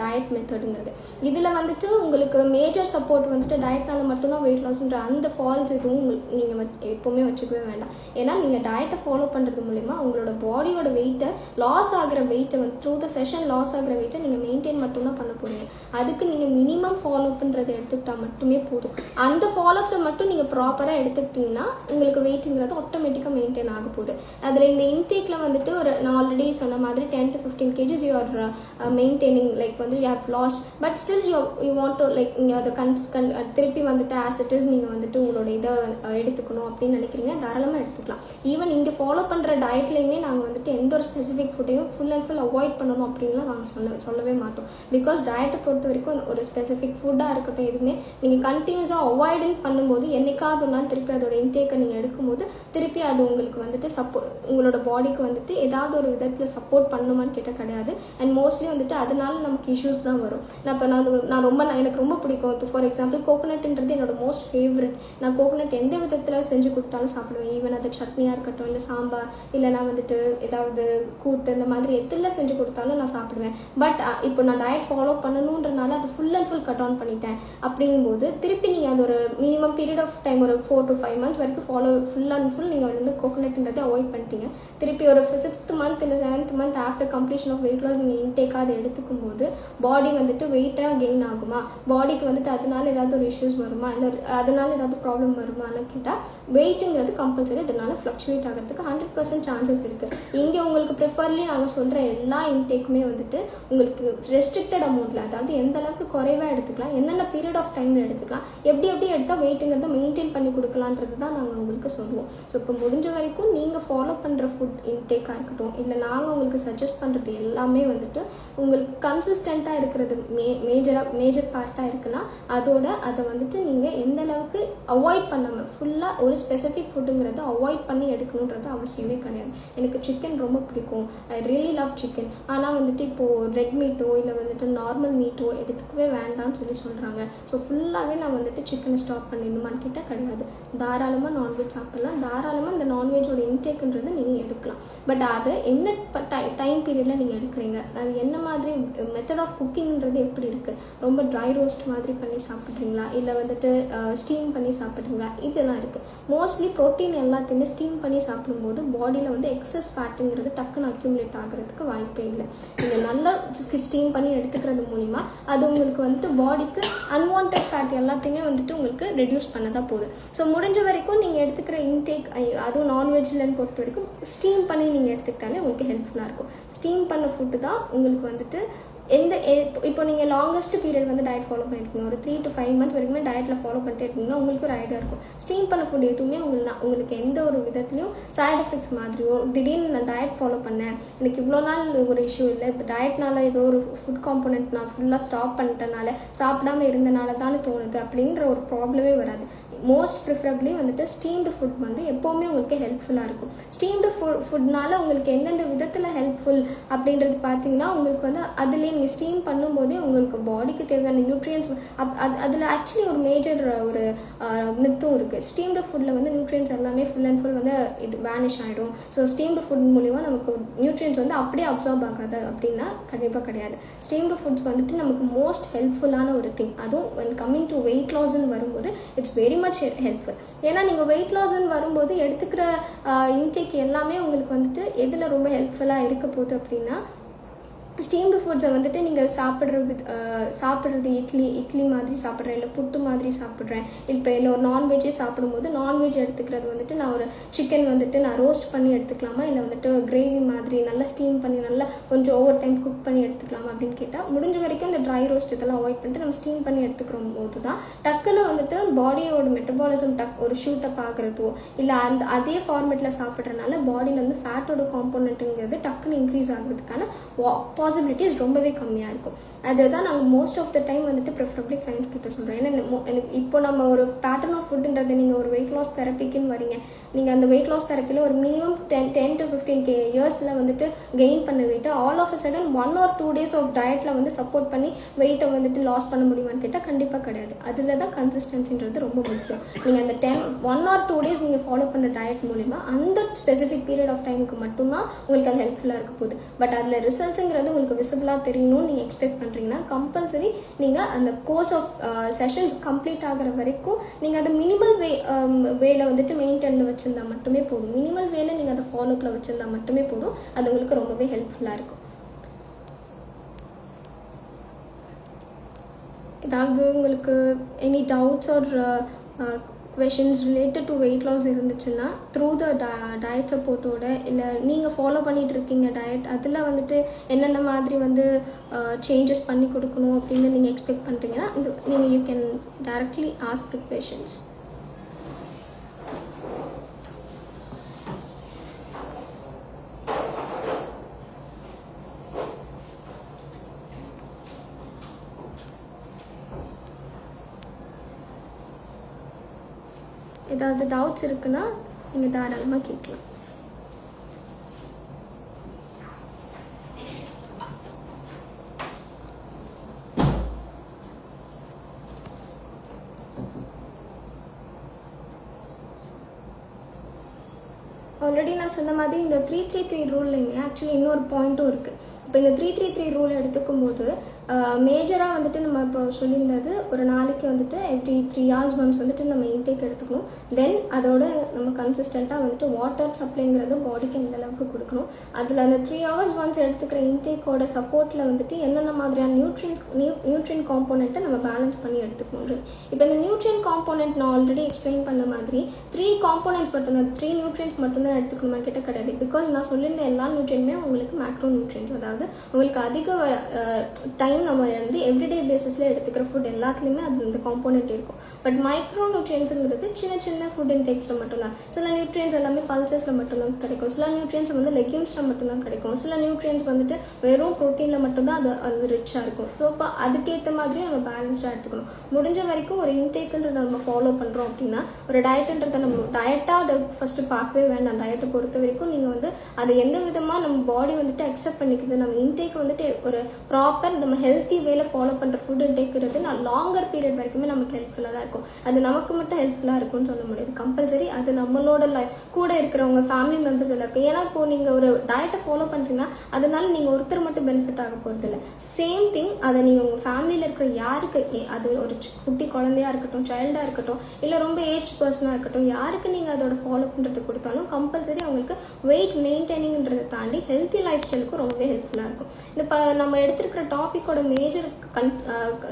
டயட் மெத்தடுங்கிறது. இதில் வந்துட்டு உங்களுக்கு மேஜர் சப்போர்ட் வந்துட்டு டயட்னால மட்டும்தான் வெயிட் லாஸ்ன்ற அந்த ஃபால்ஸ் எதுவும் நீங்கள் எப்போவுமே வச்சுக்கவே வேண்டாம். ஏன்னா நீங்கள் டயட்டை ஃபாலோ பண்ணுறது மூலிமா உங்களோட பாடியோட வெயிட்டை லாஸ் ஆகிற வெயிட்டை வந்து த்ரூ த செஷன் லாஸ் ஆகிற வெயிட்டை நீங்கள் மெயின்டைன் மட்டும்தான் பண்ண போகிறீங்க. அதுக்கு நீங்கள் மினிமம் ஃபாலோஅப்ன்றதை எடுத்துக்கிட்டால் மட்டுமே போதும். அந்த ஃபாலோஅப்ஸை மட்டும் நீங்கள் ப்ராப்பராக எடுத்துக்கிட்டிங்கன்னா உங்களுக்கு வெயிட்டுங்கிறது ஆட்டோமேட்டிக்காக மெயின்டைன் ஆக போகுது. அதில் இந்த இன்டேக்கில் வந்துட்டு நான் ஆல்ரெடி சொன்ன மாதிரி 10 to 15 kgs you are maintaining, like வந்து you have lost but still you want to like நீங்கள் அதை திருப்பி வந்துட்டு as it is நீங்கள் வந்துட்டு உங்களோட இதை எடுத்துக்கணும் அப்படின்னு நினைக்கிறீங்க, தாராளமாக எடுத்துக்கலாம். ஈவன் இங்கே ஃபாலோ பண்ணுற டயட்லேயுமே நாங்கள் வந்துட்டு எந்த ஒரு ஸ்பெசிஃபிக் ஃபுட்டையும் ஃபுல் அண்ட் ஃபுல் அவாய்ட் பண்ணணும் அப்படின்லாம் நாங்கள் சொல்லவே மாட்டோம். பிகாஸ் டயட்டை பொறுத்த வரைக்கும் ஒரு ஸ்பெசிஃபிக் ஃபுட்டாக இருக்கட்டும் எதுவுமே நீங்கள் கண்டினியூஸாக அவாய்டன் பண்ணும்போது என்னைக்காவது ஒரு நாள் திருப்பி அதோட இன்டேக்கை நீங்கள் எடுக்கும்போது திருப்பி அது உங்களுக்கு வந்துட்டு உங்களோட பாடிக்கு வந்துட்டு ஏதாவது ஒரு விதத்தில் சப்போர்ட் பண்ணுமான்னு கேட்டால் கிடையாது. அண்ட் மோஸ்ட்லி வந்துட்டு அதனால நமக்கு இஷ்யூஸ் தான் வரும். எனக்கு ரொம்ப பிடிக்கும். இப்போ ஃபார் எக்ஸாம்பிள் கோகோனட்ன்றது என்னோட மோஸ்ட் ஃபேவரட். நான் கோகோனட் எந்த விதத்தில் செஞ்சு கொடுத்தாலும் சாப்பிடுவேன். ஈவன் அது சட்னியாக இருக்கட்டும், இல்லை சாம்பார், இல்லைனா வந்துட்டு ஏதாவது கூட்டு, இந்த மாதிரி எதில் செஞ்சு கொடுத்தாலும் நான் சாப்பிடுவேன். பட் இப்போ நான் டயட் ஃபாலோ பண்ணணுன்றனால அது full and full cut on பண்ணிட்டேன். அப்படிங்கும்போது திருப்பி நீங்கள் அது ஒரு மினிமம் பீரியட் ஆஃப் டைம் ஒரு 4 to 5 months வரைக்கும் ஃபுல் அண்ட் ஃபுல் நீங்கள் வந்து கோகோனட்ன்றதை அவாய்ட் பண்ணிட்டீங்க. திருப்பி ஒரு 6th month இல்லை 7th month after completion of weight loss நீங்கள் இன்டேக்காக அதை எடுத்துக்கும் போது பாடி வந்துட்டு வெயிட்டாக கெயின் ஆகுமா, பாடிக்கு வந்துட்டு அதனால ஏதாவது ஒரு இஷ்யூஸ் வருமா, இல்லை அதனால ஏதாவது ப்ராப்ளம் வருமானு கேட்டால் வெயிட்டுங்கிறது கம்பல்சரி இதனால ஃப்ளக்சுவேட் ஆகிறதுக்கு 100% சான்சஸ் இருக்குது. இங்கே உங்களுக்கு ப்ரிஃபர்லி நாங்கள் சொல்கிற எல்லா இன்டேக்குமே வந்துட்டு உங்களுக்கு ரெஸ்ட்ரிக்டட் அமௌண்ட்டில், அதாவது எந்த அளவுக்கு குறைவாக எடுத்துக்கலாம், என்னென்ன பீரியட் ஆஃப் டைமில் எடுத்துக்கலாம், எப்படி எடுத்தால் வெயிட்டுங்கிறத மெயின்டைன் பண்ணி கொடுக்கலான்றது தான் நாங்கள் உங்களுக்கு சொல்லுவோம். ஸோ இப்போ முடிஞ்ச வரைக்கும் நீங்கள் ஃபாலோ பண்ணுற ஃபுட் இன்டேக்காக இருக்கட்டும், இல்லை நாங்கள் உங்களுக்கு சஜஸ்ட் பண்ணுறது எல்லாமே வந்துட்டு உங்களுக்கு கன்சிஸ்டண்ட்டாக இருக்கிறது மேஜர் பார்ட்டாக இருக்குன்னா அதை வந்துட்டு நீங்கள் எந்த அளவுக்கு அவாய்ட் பண்ணாமல் ஃபுல்லாக ஒரு ஸ்பெசிஃபிக் ஃபுட்டுங்கிறத அவாய்ட் பண்ணி எடுக்கணுன்றது அவசியமே கிடையாது. எனக்கு சிக்கன் ரொம்ப பிடிக்கும், ஐ ரியலி லவ் சிக்கன். ஆனால் வந்துட்டு இப்போது ரெட் மீட்டோ இல்லை வந்துட்டு நார்மல் மீட்டோ எடுத்துக்கவே வேண்டாம்னு சொல்கிறாங்க. ஸோ ஃபுல்லாகவே நான் வந்துட்டு சிக்கனை ஸ்டாப் பண்ணிடணுமான்னு கேட்டால் கிடையாது. தாராளமாக நான்வெஜ் சாப்பிட்லாம், தாராளமாக இந்த நான்வெஜ்ஜோட இன்டேக்குன்றது நீங்கள் எடுக்கலாம். பட் அது என்ன டைம் பீரியடில் நீங்கள் எடுக்கிறீங்க, அது என்ன மாதிரி மெத்தட் ஆஃப் குக்கிங்கிறது எப்படி இருக்குது, ரொம்ப ட்ரை ரோஸ்ட் மாதிரி பண்ணி சாப்பிட்றீங்களா, இல்லை வந்துட்டு ஸ்டீம் பண்ணி சாப்பிட்றீங்களா, இதெல்லாம் இருக்குது. மோஸ்ட்லி ப்ரோட்டீன் எல்லாத்தையுமே ஸ்டீம் பண்ணி சாப்பிடும்போது பாடியில் வந்து எக்ஸஸ் ஃபேட்டுங்கிறது டக்குன்னு அக்யூமுலேட் ஆகிறதுக்கு வாய்ப்பே இல்லை. நீங்கள் நல்லா ஸ்டீம் பண்ணி எடுத்துக்கிறது மூலிமா அது உங்களுக்கு வந்துட்டு பாடிக்கு அன்வான்ட் ஃபேட் எல்லாத்தையுமே வந்துட்டு உங்களுக்கு ரெடியூஸ் பண்ண தான் போகுது. ஸோ முடிஞ்ச வரைக்கும் நீங்கள் எடுத்துக்கிற இன்டேக், அதுவும் நான்வெஜ்லன்னு பொறுத்த வரைக்கும் ஸ்டீம் பண்ணி நீங்கள் எடுத்துக்கிட்டாலே உங்களுக்கு ஹெல்ப்ஃபுல்லாக இருக்கும். ஸ்டீம் பண்ண ஃபுட்டு தான் உங்களுக்கு வந்துட்டு இப்போ நீங்கள் லாங்கஸ்ட் பீரியட் வந்து டயட் ஃபாலோ பண்ணியிருக்கீங்க, ஒரு 3 to 5 months வரைக்குமே டயட்டில் ஃபாலோ பண்ணிட்டே இருக்கீங்கன்னா உங்களுக்கு ஒரு ஐடியா இருக்கும். ஸ்டீம் பண்ண ஃபுட் எதுவுமே உங்களுக்கு எந்த ஒரு விதத்துலையும் சைட் எஃபெக்ட்ஸ் மாதிரியோ, திடீர்னு நான் டயட் ஃபாலோ பண்ணேன், எனக்கு இவ்வளோ நாள் ஒரு இஷ்யூ இல்லை, இப்போ டயட்னால ஏதோ ஒரு ஃபுட் காம்போனன்ட் நான் ஃபுல்லாக ஸ்டாப் பண்ணிட்டனால, சாப்பிடாமல் இருந்தனால தானே தோணுது அப்படின்ற ஒரு ப்ராப்ளமே வராது. மோஸ்ட் ப்ரிஃபரபிளி வந்துட்டு ஸ்டீம்டு ஃபுட் வந்து எப்போவுமே உங்களுக்கு ஹெல்ப்ஃபுல்லாக இருக்கும். ஸ்டீம்டு ஃபுட்னால உங்களுக்கு எந்தெந்த விதத்தில் ஹெல்ப்ஃபுல் அப்படின்றது பார்த்தீங்கன்னா உங்களுக்கு வந்து அதுலேயே நீங்கள் ஸ்டீம் பண்ணும்போதே உங்களுக்கு பாடிக்கு தேவையான நியூட்ரியன்ஸ் அதில் ஆக்சுவலி ஒரு மேஜர் ஒரு மித்தும் இருக்குது. ஸ்டீம்டு ஃபுட்டில் வந்து நியூட்ரியன்ஸ் எல்லாமே ஃபுல் அண்ட் ஃபுல் வந்து இது வேனிஷ் ஆகிடும். ஸோ ஸ்டீம்டு ஃபுட் மூலிமா நமக்கு நியூட்ரியன்ஸ் வந்து அப்படியே அப்சார்ப் ஆகாது அப்படின்னா கண்டிப்பாக கிடையாது. ஸ்டீம்டு ஃபுட்ஸ் வந்துட்டு நமக்கு மோஸ்ட் ஹெல்ப்ஃபுல்லான ஒரு திங். அதுவும் when coming to weight lossன்னு வரும்போது இட்ஸ் வெரி மச் ஹெல்ப்ஃபுல். ஏன்னா நீங்கள் வெயிட் லாஸ்ன்னு வரும்போது எடுத்துக்கிற இன்டேக் எல்லாமே உங்களுக்கு வந்துட்டு எதில் ரொம்ப ஹெல்ப்ஃபுல்லாக இருக்க போகுது அப்படின்னா, ஸ்டீம்டு ஃபுட்ஸை வந்துட்டு நீங்கள் சாப்பிட்றது இட்லி மாதிரி சாப்பிட்றேன், இல்லை புட்டு மாதிரி சாப்பிட்றேன், இல்லை ஒரு நான்வெஜ்ஜே சாப்பிடும்போது நான்வெஜ் எடுத்துக்கிறது வந்துட்டு நான் ஒரு சிக்கன் வந்துட்டு நான் ரோஸ்ட் பண்ணி எடுத்துக்கலாமா, இல்லை வந்துட்டு கிரேவி மாதிரி நல்லா ஸ்டீம் பண்ணி நல்லா கொஞ்சம் ஓவர் டைம் குக் பண்ணி எடுத்துக்கலாமா அப்படின்னு கேட்டால், முடிஞ்ச வரைக்கும் இந்த ட்ரை ரோஸ்ட் இதெல்லாம் அவாய்ட் பண்ணிட்டு நம்ம ஸ்டீம் பண்ணி எடுத்துக்கிற போது தான் டக்குன்னு வந்துட்டு பாடியோட மெட்டபாலிசம் ஒரு ஷூட்டப் ஆகிறதோ இல்லை அதே ஃபார்மேட்டில் சாப்பிட்றதுனால பாடியில் வந்து ஃபேட்டோட காம்போனண்ட்டுங்கிறது டக்குன்னு இன்க்ரீஸ் ஆகிறதுக்கான பாசிபிலிட்டிஸ் ரொம்பவே கம்மியாக இருக்கும். அதுதான் நாங்கள் மோஸ்ட் ஆஃப் த டைம் வந்துட்டு ப்ரிஃபரபிளி கிளைண்ட்ஸ் கிட்ட சொல்கிறோம். ஏன்னா எனக்கு இப்போ நம்ம ஒரு பேட்டர்ன் ஆஃப் ஃபுட்டுன்றது நீங்கள் ஒரு வெயிட் லாஸ் தெரப்பிக்குன்னு வரீங்க, நீங்கள் அந்த வெயிட் லாஸ் தெரப்பியில் ஒரு மினிமம் 10 to 15 இயர்ஸில் வந்துட்டு கெயின் பண்ண weight all of a sudden 1 or 2 days of டயட்டில் வந்து சப்போர்ட் பண்ணி வெயிட்டை வந்துட்டு லாஸ் பண்ண முடியுமான்னு கேட்டால் கண்டிப்பாக கிடையாது. அதில் தான் கன்சிஸ்டன்சின்றது ரொம்ப முக்கியம். நீங்கள் அந்த 1 or 2 days நீங்கள் ஃபாலோ பண்ணுற டயட் மூலிமா அந்த ஸ்பெசிஃபிக் பீரியட் ஆஃப் டைமுக்கு மட்டும்தான் உங்களுக்கு அது ஹெல்ப்ஃபுல்லாக இருக்க போகுது. பட் அதில் ரிசல்ட்ஸுங்கிறது உங்களுக்கு விசிபிளாக தெரியணும்னு நீங்கள் எக்ஸ்பெக்ட் பண்ணுறீங்கன்னா கம்பல்சரி நீங்கள் அந்த கோர்ஸ் ஆஃப் செஷன்ஸ் கம்ப்ளீட் ஆகிற வரைக்கும் நீங்கள் அதை மினிமல் வேல வந்துட்டு மெயின்டைனில் வச்சுருந்தா மட்டுமே போதும். மினிமல் வேல நீங்கள் அதை ஃபாலோப்பில் வச்சுருந்தா மட்டுமே போதும். அது உங்களுக்கு ரொம்பவே ஹெல்ப்ஃபுல்லாக இருக்கும். ஏதாவது உங்களுக்கு any doubts or questions related to weight loss இருந்துச்சுன்னா through the diet சப்போர்ட்டோட இல்லை நீங்கள் ஃபாலோ பண்ணிகிட்டு இருக்கீங்க டயட் அதில் வந்துட்டு என்னென்ன மாதிரி வந்து சேஞ்சஸ் பண்ணி கொடுக்கணும் அப்படின்னு நீங்கள் எக்ஸ்பெக்ட் பண்ணுறீங்கன்னா நீங்கள் you can directly ask the questions. ஏதாவது டவுட்ஸ் இருக்குன்னா நீங்கள் தாராளமாக கேட்கலாம். ஆல்ரெடி நான் சொன்ன மாதிரி இந்த 333 ரூல்லையுமே ஆக்சுவலி இன்னொரு பாயிண்ட்டும் இருக்குது. இப்போ இந்த 333 ரூல் எடுத்துக்கும் போது மேஜராக வந்துட்டு நம்ம இப்போ சொல்லியிருந்தது ஒரு நாளைக்கு வந்துட்டு எவ்ரி 3 hours ஒன்ஸ் வந்துட்டு நம்ம இன்டேக் எடுத்துக்கணும். தென் அதோட நம்ம கன்சிஸ்டண்ட்டாக வந்துட்டு வாட்டர் சப்ளைங்கிறது பாடிக்கு எந்த அளவுக்கு கொடுக்கணும். அதில் அந்த 3 hours ஒன்ஸ் எடுத்துக்கிற இன்டேக்கோட சப்போர்ட்டில் வந்துட்டு என்னென்ன மாதிரியான நியூட்ரியன் காம்போனண்ட்டை நம்ம பேலன்ஸ் பண்ணி எடுத்துக்கணுன்றது. இப்போ இந்த நியூட்ரியன் காம்போனண்ட் நான் ஆல்ரெடி எக்ஸ்பிளைன் பண்ண மாதிரி 3 காம்போனன்ட்ஸ் மட்டும்தான், 3 நியூட்ரியன்ஸ் மட்டும்தான் எடுத்துக்கணுமான்னு கேட்டால் கிடையாது. பிகாஸ் நான் சொல்லியிருந்த எல்லா நியூட்ரியனுமே உங்களுக்கு மேக்ரோ நியூட்ரியன்ஸ், அதாவது உங்களுக்கு அதிக டைம் நம்ம வந்து எவ்ரிடே பேசிஸில் எடுத்துக்கிற ஃபுட் எல்லாத்துலேயுமே அது இந்த காம்போனண்ட் இருக்கும். பட் மைக்ரோ நியூட்ரியன்ஸுங்கிறது சின்ன சின்ன ஃபுட் இன்டேக்ஸில் மட்டும்தான். சில நியூட்ரியன்ஸ் எல்லாமே பல்சஸில் மட்டும்தான் கிடைக்கும், சில நியூட்ரியன்ஸ் வந்து லெக்யூம்ஸில் மட்டும்தான் கிடைக்கும், சில நியூட்ரியன்ஸ் வந்துட்டு வெறும் ப்ரோட்டீனில் மட்டும்தான் அது ரிச்சாக இருக்கும். ஸோ இப்போ அதுக்கேற்ற மாதிரி நம்ம பேலன்ஸ்டாக எடுத்துக்கணும். முடிஞ்ச வரைக்கும் ஒரு இன்டேக்குன்றதை நம்ம ஃபாலோ பண்ணுறோம் அப்படின்னா ஒரு டயட்டுன்றதை நம்ம டயட்டாக அதை ஃபஸ்ட்டு பார்க்கவே வேண்டாம். டயட்டை பொறுத்த வரைக்கும் நீங்கள் வந்து அதை எந்த விதமாக நம்ம பாடி வந்துட்டு அக்செப்ட் பண்ணிக்குது, நம்ம இன்டேக் வந்துட்டு ஒரு ப்ராப்பர் நம்ம ஹெல்த்தி வேல ஃபாலோ பண்ணுற ஃபுட் இன்டேக்கிறது நான் லாங்கர் பீரியட் வரைக்குமே நமக்கு ஹெல்ப்ஃபுல்லாக தான் இருக்கும். அது நமக்கு மட்டும் ஹெல்ப்ஃபுல்லாக இருக்கும்னு சொல்ல முடியாது. கம்பல்சரி அது நம்மளோட கூட இருக்கிறவங்க ஃபேமிலி மெம்பர்ஸ் எல்லாம் இருக்கும். ஏன்னா இப்போ நீங்கள் ஒரு டயட்டை ஃபாலோ பண்ணுறீங்கன்னா அதனால நீங்கள் ஒருத்தர் மட்டும் பெனிஃபிட் ஆக போகிறது இல்லை. சேம் திங் அதை நீங்கள் உங்கள் ஃபேமிலியில் இருக்கிற யாருக்கு, அது ஒரு குட்டி குழந்தையாக இருக்கட்டும், சைல்டாக இருக்கட்டும், இல்லை ரொம்ப ஏஜ் பர்சனாக இருக்கட்டும், யாருக்கு நீங்கள் அதோட ஃபாலோ பண்ணுறது கொடுத்தாலும் கம்பல்சரி அவங்களுக்கு வெயிட் மெயின்டைனிங்கிறதை தாண்டி ஹெல்த்தி லைஃப் ஸ்டைலுக்கும் ரொம்பவே ஹெல்ப்ஃபுல்லாக இருக்கும். இந்த நம்ம எடுத்துருக்கிற டாப்பிக்கோட மேஜர்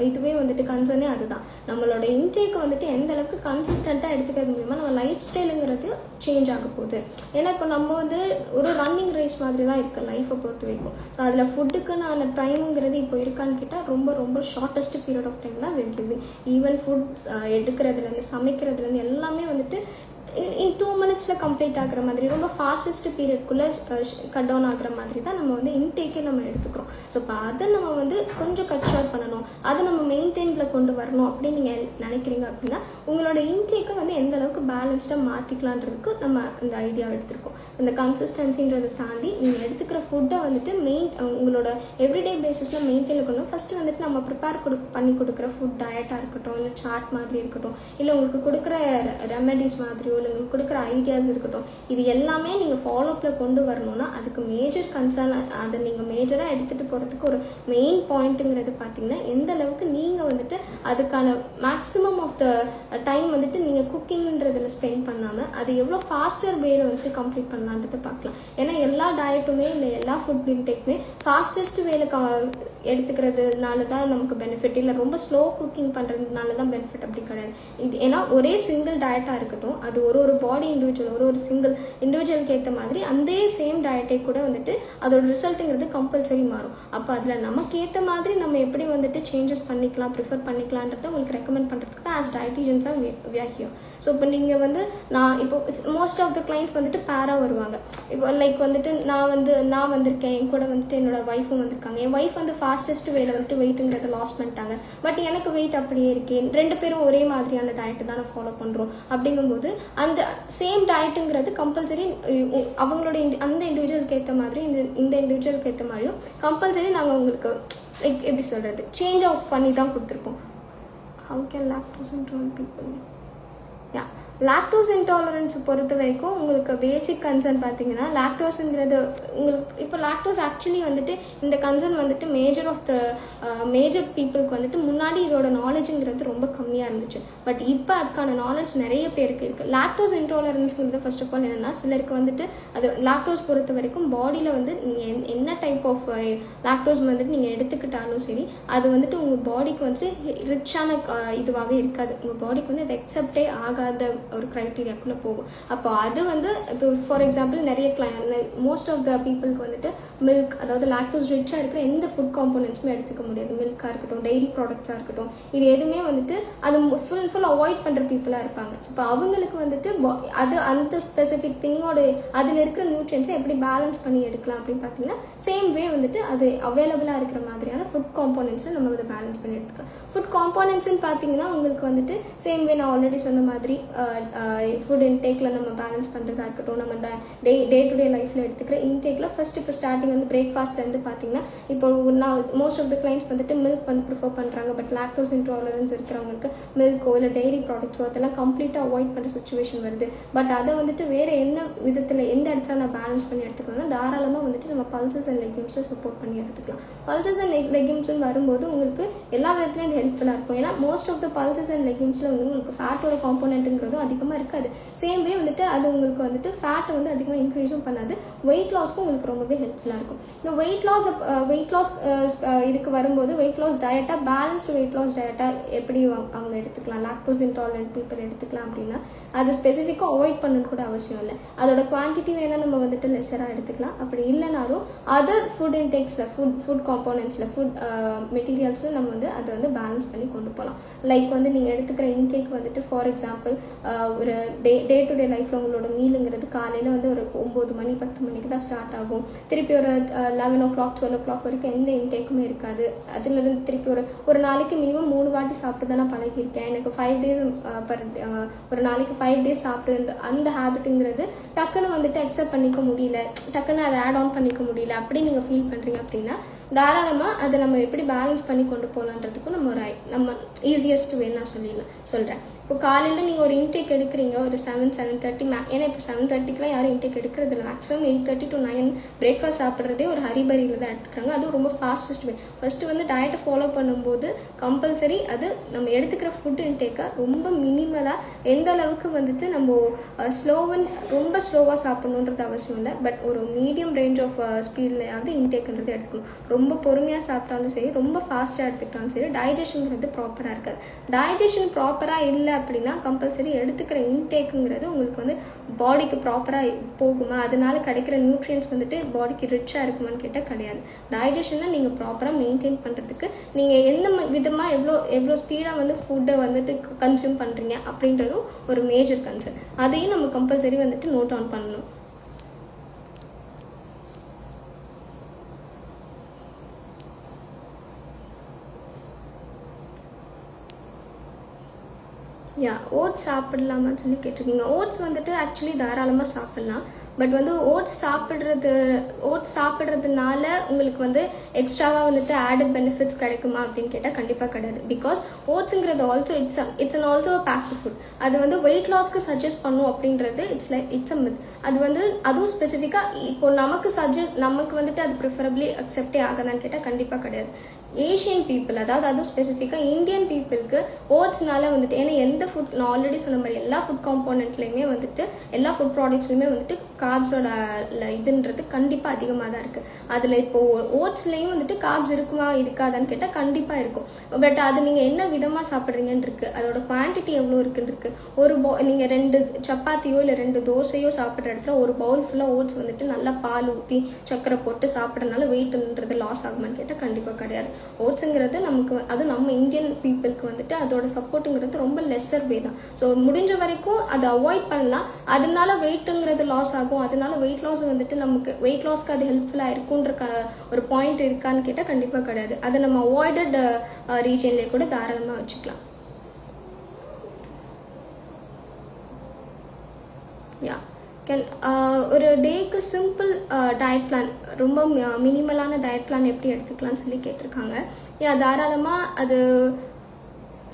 இதுவே வந்துட்டு கன்சர்னே அதுதான். நம்மளோட இன்டேக்கை வந்துட்டு எந்த அளவுக்கு கன்சிஸ்டண்ட்டாக எடுத்துக்கிறது மூலமா நம்ம லைஃப் ஸ்டைலுங்கிறது சேஞ்ச் ஆக போகுது. ஏன்னா இப்போ நம்ம வந்து ஒரு ரன்னிங் ரேஸ் மாதிரி தான் இருக்குது லைஃப்பை பொறுத்த வரைக்கும். ஸோ அதில் ஃபுட்டுக்குன்னு டைமுங்கிறது இப்போ இருக்கான்னு கேட்டால் ரொம்ப ரொம்ப ஷார்ட்டஸ்ட் பீரியட் ஆஃப் டைம் தான் வெல் லிவிங். ஈவன் ஃபுட்ஸ் எடுக்கிறதுலேருந்து சமைக்கிறதுலேருந்து எல்லாமே வந்துட்டு in 2 minutes கம்ப்ளீட் ஆகிற மாதிரி ரொம்ப ஃபாஸ்டஸ்ட் பீரியட்குள்ளே கட் டவுன் ஆகிற மாதிரி தான் நம்ம வந்து இன்டேக்கே நம்ம எடுத்துக்கிறோம். ஸோ இப்போ அதை நம்ம வந்து கொஞ்சம் கட் ஷார்ட் பண்ணணும். அதை நம்ம மெயின்டைனில் கொண்டு வரணும் அப்படின்னு நீங்கள் நினைக்கிறீங்க அப்படின்னா உங்களோட இன்டேக்கை வந்து எந்த அளவுக்கு பேலன்ஸ்டாக மாற்றிக்கலான்றதுக்கு நம்ம இந்த ஐடியாவை எடுத்திருக்கோம். இந்த கன்சிஸ்டன்சின்றதை தாண்டி நீங்கள் எடுத்துக்கிற ஃபுட்டை வந்துட்டு உங்களோட எவ்ரிடே பேசிஸில் மெயின்டைன் பண்ணணும். ஃபஸ்ட்டு வந்துட்டு நம்ம ப்ரிப்பேர் பண்ணி கொடுக்குற ஃபுட் டயட்டாக இருக்கட்டும், இல்லை சார்ட் மாதிரி இருக்கட்டும், இல்லை உங்களுக்கு கொடுக்குற ரெமெடிஸ் மாதிரியோ, இல்லை உங்களுக்கு கொடுக்குற ஐடியாஸ் இருக்கட்டும், இது எல்லாமே நீங்கள் ஃபாலோஅப்பில் கொண்டு வரணும்னா அதுக்கு மேஜர் கன்சர்ன், அதை நீங்கள் மேஜராக எடுத்துகிட்டு போகிறதுக்கு ஒரு மெயின் பாயிண்ட்டுங்கிறது பார்த்தீங்கன்னா எந்த அளவுக்கு நீங்கள் வந்துட்டு அதுக்கான மேக்ஸிமம் ஆஃப் த டைம் வந்துட்டு நீங்கள் குக்கிங்ன்றதில் ஸ்பெண்ட் பண்ணாமல் அது எவ்வளோ ஃபாஸ்டர் வேல வந்துட்டு கம்ப்ளீட் பண்ணலான்றதை பார்க்கலாம். ஏன்னா எல்லா டயட்டுமே இல்லை எல்லா ஃபுட் இன்டேக்குமே ஃபாஸ்டஸ்ட் வேலை எடுத்துக்கிறதுனால தான் நமக்கு பெனிஃபிட், இல்லை ரொம்ப ஸ்லோ குக்கிங் பண்ணுறதுனால தான் பெனிஃபிட் அப்படி கிடையாது. இது ஏன்னா ஒரே சிங்கிள் டயட்டாக இருக்கட்டும், அது ஒரு பாடி இண்டிவிஜுவல் ஒரு சிங்கிள் இண்டிவிஜுவலுக்கு ஏற்ற மாதிரி அந்த சேம் டயட்டை கூட வந்துட்டு அதோட ரிசல்ட்டுங்கிறது கம்பல்சரி மாறும். அப்போ அதில் நமக்கு ஏற்ற மாதிரி நம்ம எப்படி வந்துட்டு சேஞ்சஸ் பண்ணிக்கலாம், ப்ரிஃபர் பண்ணிக்கலான்றத உங்களுக்கு ரெக்கமெண்ட் பண்ணுறதுக்கு தான் ஆஸ் டயட்டிஷியன்ஸாக வி ஆர் ஹியர். ஸோ இப்போ நீங்கள் வந்து இப்போ மோஸ்ட் ஆஃப் த கிளைண்ட்ஸ் வந்துட்டு பேராக வருவாங்க. இப்போ லைக் வந்துட்டு நான் வந்திருக்கேன், என் கூட வந்துட்டு என்னோட ஒய்ஃபும் வந்திருக்காங்க. என் ஒய்ஃப் வந்து ஃபாஸ்டஸ்ட் வேல வந்துட்டு வெயிட்டுங்கிறத லாஸ் பண்ணிட்டாங்க, பட் எனக்கு வெயிட் அப்படியே இருக்கேன். 2 பேரும் ஒரே மாதிரியான டயட்டு தான் ஃபாலோ பண்ணுறோம். அப்படிங்கும்போது அந்த சேம் டயட்டுங்கிறது கம்பல்சரி அவங்களோட அந்த இண்டிவிஜுவலுக்கு ஏற்ற மாதிரி இந்த இண்டிவிஜுவலுக்கு ஏற்ற மாதிரியும் கம்பல்சரி நாங்கள் உங்களுக்கு லைக் எப்படி சொல்கிறது சேஞ்ச் ஆஃப் பண்ணி தான் கொடுத்துருப்போம். How can lactose intolerant people? Yeah, lactose intolerance பொறுத்த வரைக்கும் உங்களுக்கு பேசிக் கன்சர்ன் பார்த்தீங்கன்னா லாக்டோஸுங்கிறது உங்களுக்கு இப்போ லாக்டோஸ் ஆக்சுவலி வந்துட்டு இந்த கன்சர்ன் வந்துட்டு மேஜர் பீப்புளுக்கு வந்துட்டு முன்னாடி இதோட நாலேஜுங்கிறது ரொம்ப கம்மியாக இருந்துச்சு. பட் இப்போ அதுக்கான நாலேஜ் நிறைய பேருக்கு இருக்குது. லாக்டோஸ் இன்டாலரன்ஸ்ங்கிறது ஃபர்ஸ்ட் ஆஃப் ஆல் என்னென்னா சிலருக்கு வந்துட்டு அது லாக்டோஸ் பொறுத்த வரைக்கும் பாடியில் வந்து நீங்கள் என்ன டைப் ஆஃப் லாக்டோஸ் வந்துட்டு நீங்கள் எடுத்துக்கிட்டாலும் சரி அது வந்துட்டு உங்கள் பாடிக்கு வந்துட்டு ரிச்சான இதுவாகவே இருக்காது. உங்கள் பாடிக்கு வந்து அது அக்செப்டே ஆகாத ஒரு க்ரைட்டீரியாக்குள்ளே போகும். அப்போ அது வந்து இப்போ ஃபார் எக்ஸாம்பிள் நிறைய மோஸ்ட் ஆஃப் த பீப்புளுக்கு வந்துட்டு மில்க், அதாவது லாக்டோஸ் ரிச்சாக இருக்கிற எந்த ஃபுட் காம்போனன்ட்ஸுமே எடுத்துக்க முடியாது. மில்காக இருக்கட்டும், டெய்ரி ப்ராடக்ட்ஸாக இருக்கட்டும், இது எதுவுமே வந்துட்டு அது ஃபுல் அவாய்ட் பண்ணுற பீப்புளாக இருப்பாங்க. ஸோ இப்போ அவங்களுக்கு வந்துட்டு அது அந்த ஸ்பெசிஃபிக் திங்கோட அதில் இருக்கிற நியூட்ரியன்ஸை எப்படி பேலன்ஸ் பண்ணி எடுக்கலாம் அப்படின்னு பார்த்தீங்கன்னா சேம் வே வந்துட்டு அது அவைலபிளாக இருக்கிற மாதிரியான ஃபுட் காம்போனன்ட்ஸை நம்ம அதை பேலன்ஸ் பண்ணி எடுத்துக்கலாம். ஃபுட் காம்போனன்ட்ஸ்ன்னு பார்த்தீங்கன்னா உங்களுக்கு வந்துட்டு சேம் வே நான் ஆல்ரெடி சொன்ன மாதிரி ஃபுட் இன்டேக்கில் நம்ம பேலன்ஸ் பண்ணுறதா இருக்கட்டும், நம்ம டே டு டே லைஃப்பில் எடுத்துக்கிற இன்டேக்கில் ஃபஸ்ட் இப்போ ஸ்டார்டிங் வந்து பிரேக்ஃபாஸ்ட்லேருந்து பார்த்தீங்கன்னா இப்போ நான் மோஸ்ட் ஆஃப் த கிளைண்ட்ஸ் வந்துட்டு மில்க் வந்து ப்ரிஃபர் பண்ணுறாங்க. பட் லாக்டோஸ் இன்டாலரன்ஸ் இருக்கிறவங்களுக்கு மில்க்கோ இல்லை டெய்ரி ப்ராடக்ட்ஸோ அதெல்லாம் கம்ப்ளீட்டாக அவாய்ட் பண்ணுற சுச்சுவேஷன் வருது. பட் அதை வந்துட்டு வேறு என்ன விதத்தில் எந்த இடத்துல நான் பேலன்ஸ் பண்ணி எடுத்துக்கணும்னா தாராளமாக வந்துட்டு நம்ம பல்சஸ் அண்ட் லெக்யூம்ஸை சப்போர்ட் பண்ணி எடுத்துக்கலாம். பல்சஸ் அண்ட் லெக்யூம்ஸ்னு வரும்போது உங்களுக்கு எல்லா விதத்துலையும் இது ஹெல்ப்ஃபுல்லாக இருக்கும். ஏன்னா most of the pulses and லெக்யூம்ஸில் வந்து உங்களுக்கு ஃபேட்டோட காம்போனன்ட்டுங்கிறதும் அதிகமாக இருக்காது. சேம் வே வந்துட்டு அது உங்களுக்கு வந்துட்டு ஃபேட்டை வந்து அதிகமாக இன்க்ரீஸும் பண்ணாது. வெயிட் லாஸ்க்கும் உங்களுக்கு ரொம்பவே ஹெல்ப்ஃபுல்லாக இருக்கும். இந்த வெயிட் லாஸ் இதுக்கு வரும்போது வெயிட் லாஸ் டயட்டாக பேலன்ஸ்டு வெயிட் லாஸ் டயட்டாக எப்படி அவங்க எடுத்துக்கலாம், லாக்டோஸ் இன்டாலரன்ட் பீப்புள் எடுத்துக்கலாம் அப்படின்னா அது ஸ்பெசிஃபிக்காக அவாய்ட் பண்ணணும்னு கூட அவசியம் இல்லை. அதோட குவான்டிட்டி வேணால் நம்ம வந்துட்டு லெஸராக எடுத்துக்கலாம். அப்படி இல்லைனாலும் அதர் ஃபுட் இன்டேக்ஸில் ஃபுட் காம்போனன்ட்ஸில் ஃபுட் மெட்டீரியல்ஸில் நம்ம வந்து அதை வந்து பேலன்ஸ் பண்ணி கொண்டு போகலாம். லைக் வந்து நீங்கள் எடுத்துக்கிற இன்டேக் வந்துட்டு ஃபார் எக்ஸாம்பிள் ஒரு டே டு டே லைஃப்பில் உங்களோட மீலுங்கிறது காலையில் வந்து ஒரு 9 மணி 10 மணிக்கு தான் ஸ்டார்ட் ஆகும். திருப்பி ஒரு 11 o'clock 12 o'clock வரைக்கும் எந்த இன்டேக்குமே இருக்காது. அதுலேருந்து திருப்பி ஒரு நாளைக்கு மினிமம் 3 வாட்டி சாப்பிட்டு தான் நான் பழகியிருக்கேன். எனக்கு 5 days ஒரு நாளைக்கு 5 days சாப்பிட்டு அந்த ஹேபிட்டுங்கிறது டக்குன்னு வந்துட்டு அக்செப்ட் பண்ணிக்க முடியல, டக்குன்னு அதை ஆட் ஆன் பண்ணிக்க முடியல அப்படி நீங்கள் ஃபீல் பண்ணுறீங்க அப்படின்னா தாராளமாக அதை நம்ம எப்படி பேலன்ஸ் பண்ணி கொண்டு போகலான்றதுக்கும் நம்ம ஈஸியஸ்ட் வே நான் சொல்கிறேன். இப்போ காலையில் நீங்கள் ஒரு இன்டேக் எடுக்கிறீங்க ஒரு 7-7:30 ஏன்னா இப்போ 7:30க்குலாம் யாரும் இன்டேக் எடுக்கிறது இல்லை. மேக்ஸிமம் 8:30 to 9 பிரேக்ஃபாஸ்ட் சாப்பிட்றதே ஒரு ஹரிபரியில் தான் எடுத்துக்கிறாங்க. அதுவும் ரொம்ப ஃபாஸ்டஸ்ட் வே. ஃபஸ்ட்டு வந்து டயட்டை ஃபாலோ பண்ணும்போது கம்பல்சரி அது நம்ம எடுத்துக்கிற ஃபுட் இன்டேக்கை ரொம்ப மினிமலாக எந்த அளவுக்கு வந்துட்டு நம்ம ரொம்ப ஸ்லோவாக சாப்பிட்ணுன்றது அவசியம் இல்லை. பட் ஒரு மீடியம் ரேஞ்ச் ஆஃப் ஸ்பீட்லையாவது இன்டேக்ன்றது எடுத்துக்கணும். ரொம்ப பொறுமையாக சாப்பிட்டாலும் சரி, ரொம்ப ஃபாஸ்ட்டாக எடுத்துக்கிட்டாலும் சரி, டைஜஷனுங்கிறது ப்ராப்பராக இருக்காது. டைஜஷன் ப்ராப்பராக இல்லை அப்படின்னா கம்பல்சரி எடுத்துக்கிற இன்டேக்குங்கிறது உங்களுக்கு வந்து பாடிக்கு ப்ராப்பராக போகுமா, அதனால கிடைக்கிற நியூட்ரியன்ஸ் வந்துட்டு பாடிக்கு ரிச்சாக இருக்குமான்னு கேட்டால் கிடையாது. டைஜஷனை நீங்கள் ப்ராப்பராக மெயின்டைன் பண்ணுறதுக்கு நீங்கள் எந்த விதமாக எவ்வளோ ஸ்பீடாக வந்து ஃபுட்டை வந்துட்டு கன்சியூம் பண்ணுறீங்க அப்படின்றதும் ஒரு மேஜர் கன்சர்ன். அதையும் நம்ம கம்பல்சரி வந்துட்டு நோட் ஆன் பண்ணணும். யா, ஓட்ஸ் சாப்பிடலாமான்னு சொல்லி கேட்டிருக்கீங்க. ஓட்ஸ் வந்துட்டு ஆக்சுவலி தாராளமாக சாப்பிட்லாம். பட் வந்து ஓட்ஸ் சாப்பிட்றதுனால உங்களுக்கு வந்து எக்ஸ்ட்ராவாக வந்துட்டு ஆடட் பெனிஃபிட்ஸ் கிடைக்குமா அப்படின்னு கேட்டால் கண்டிப்பாக கிடையாது. பிகாஸ் ஓட்ஸுங்கிறது also it's also baked food. அது வந்து வெயிட் லாஸ்க்கு சஜஸ்ட் பண்ணும் அப்படின்றது இட்ஸ் அ மித். அது வந்து அதுவும் ஸ்பெசிஃபிக்காக இப்போ நமக்கு வந்துட்டு அது ப்ரிஃபரபிளி அக்செப்டே ஆகுதான்னு கேட்டால் கண்டிப்பாக கிடையாது. ஏஷியன் பீப்புள், அதாவது அதுவும் ஸ்பெசிஃபிக்காக இந்தியன் பீப்புளுக்கு ஓட்ஸ்னால வந்துட்டு, ஏன்னா எந்த ஃபுட், நான் ஆல்ரெடி சொன்ன மாதிரி எல்லா ஃபுட் காம்போனன்ட்லேயுமே வந்துட்டு எல்லா ஃபுட் ப்ராடக்ட்ஸ்லையுமே வந்துட்டு கார்ப்ஸோட இதுன்றது கண்டிப்பாக அதிகமாக தான் இருக்குது. அதில் இப்போது ஓட்ஸ்லேயும் வந்துட்டு கார்ப்ஸ் இருக்குமா இருக்காதான்னு கேட்டால் கண்டிப்பாக இருக்கும். பட் அது நீங்கள் என்ன விதமாக சாப்பிட்றீங்கன்னு இருக்குது, அதோட குவான்டிட்டி எவ்வளோ இருக்குன்னு இருக்குது. நீங்கள் 2 சப்பாத்தியோ இல்லை 2 தோசையோ சாப்பிட்ற இடத்துல ஒரு பவுல் ஃபுல்லாக ஓட்ஸ் வந்துட்டு நல்லா பால் ஊற்றி சக்கரை போட்டு சாப்பிட்றதுனால வெயிட்ன்றது லாஸ் ஆகுமான்னு கேட்டால் கண்டிப்பாக கிடையாது. ஓட்ஸுங்கிறது நமக்கு, அது நம்ம இந்தியன் பீப்புளுக்கு வந்துட்டு அதோட சப்போர்ட்டுங்கிறது ரொம்ப லெஸ்ஸர் வே தான். ஸோ முடிஞ்ச வரைக்கும் அதை அவாய்ட் பண்ணலாம். அதனால வெயிட்டுங்கிறது லாஸ் ஆகும், அதனால வெயிட் லாஸ் வந்துட்டு நமக்கு வெயிட் லாஸ்க்கு அது ஹெல்ப்ஃபுல்லாக இருக்குன்ற ஒரு பாயிண்ட் இருக்கான்னு கேட்டால் கண்டிப்பாக கிடையாது. அதை நம்ம அவாய்டட் ரீஜன்லேயே கூட தாராளமாக வச்சுக்கலாம். யா, ஒரு டேக்கு சிம்பிள் டயட் பிளான், ரொம்ப மினிமலான டயட் பிளான் எப்படி எடுத்துக்கலாம்னு சொல்லி கேட்டிருக்காங்க. யா, தாராளமாக அது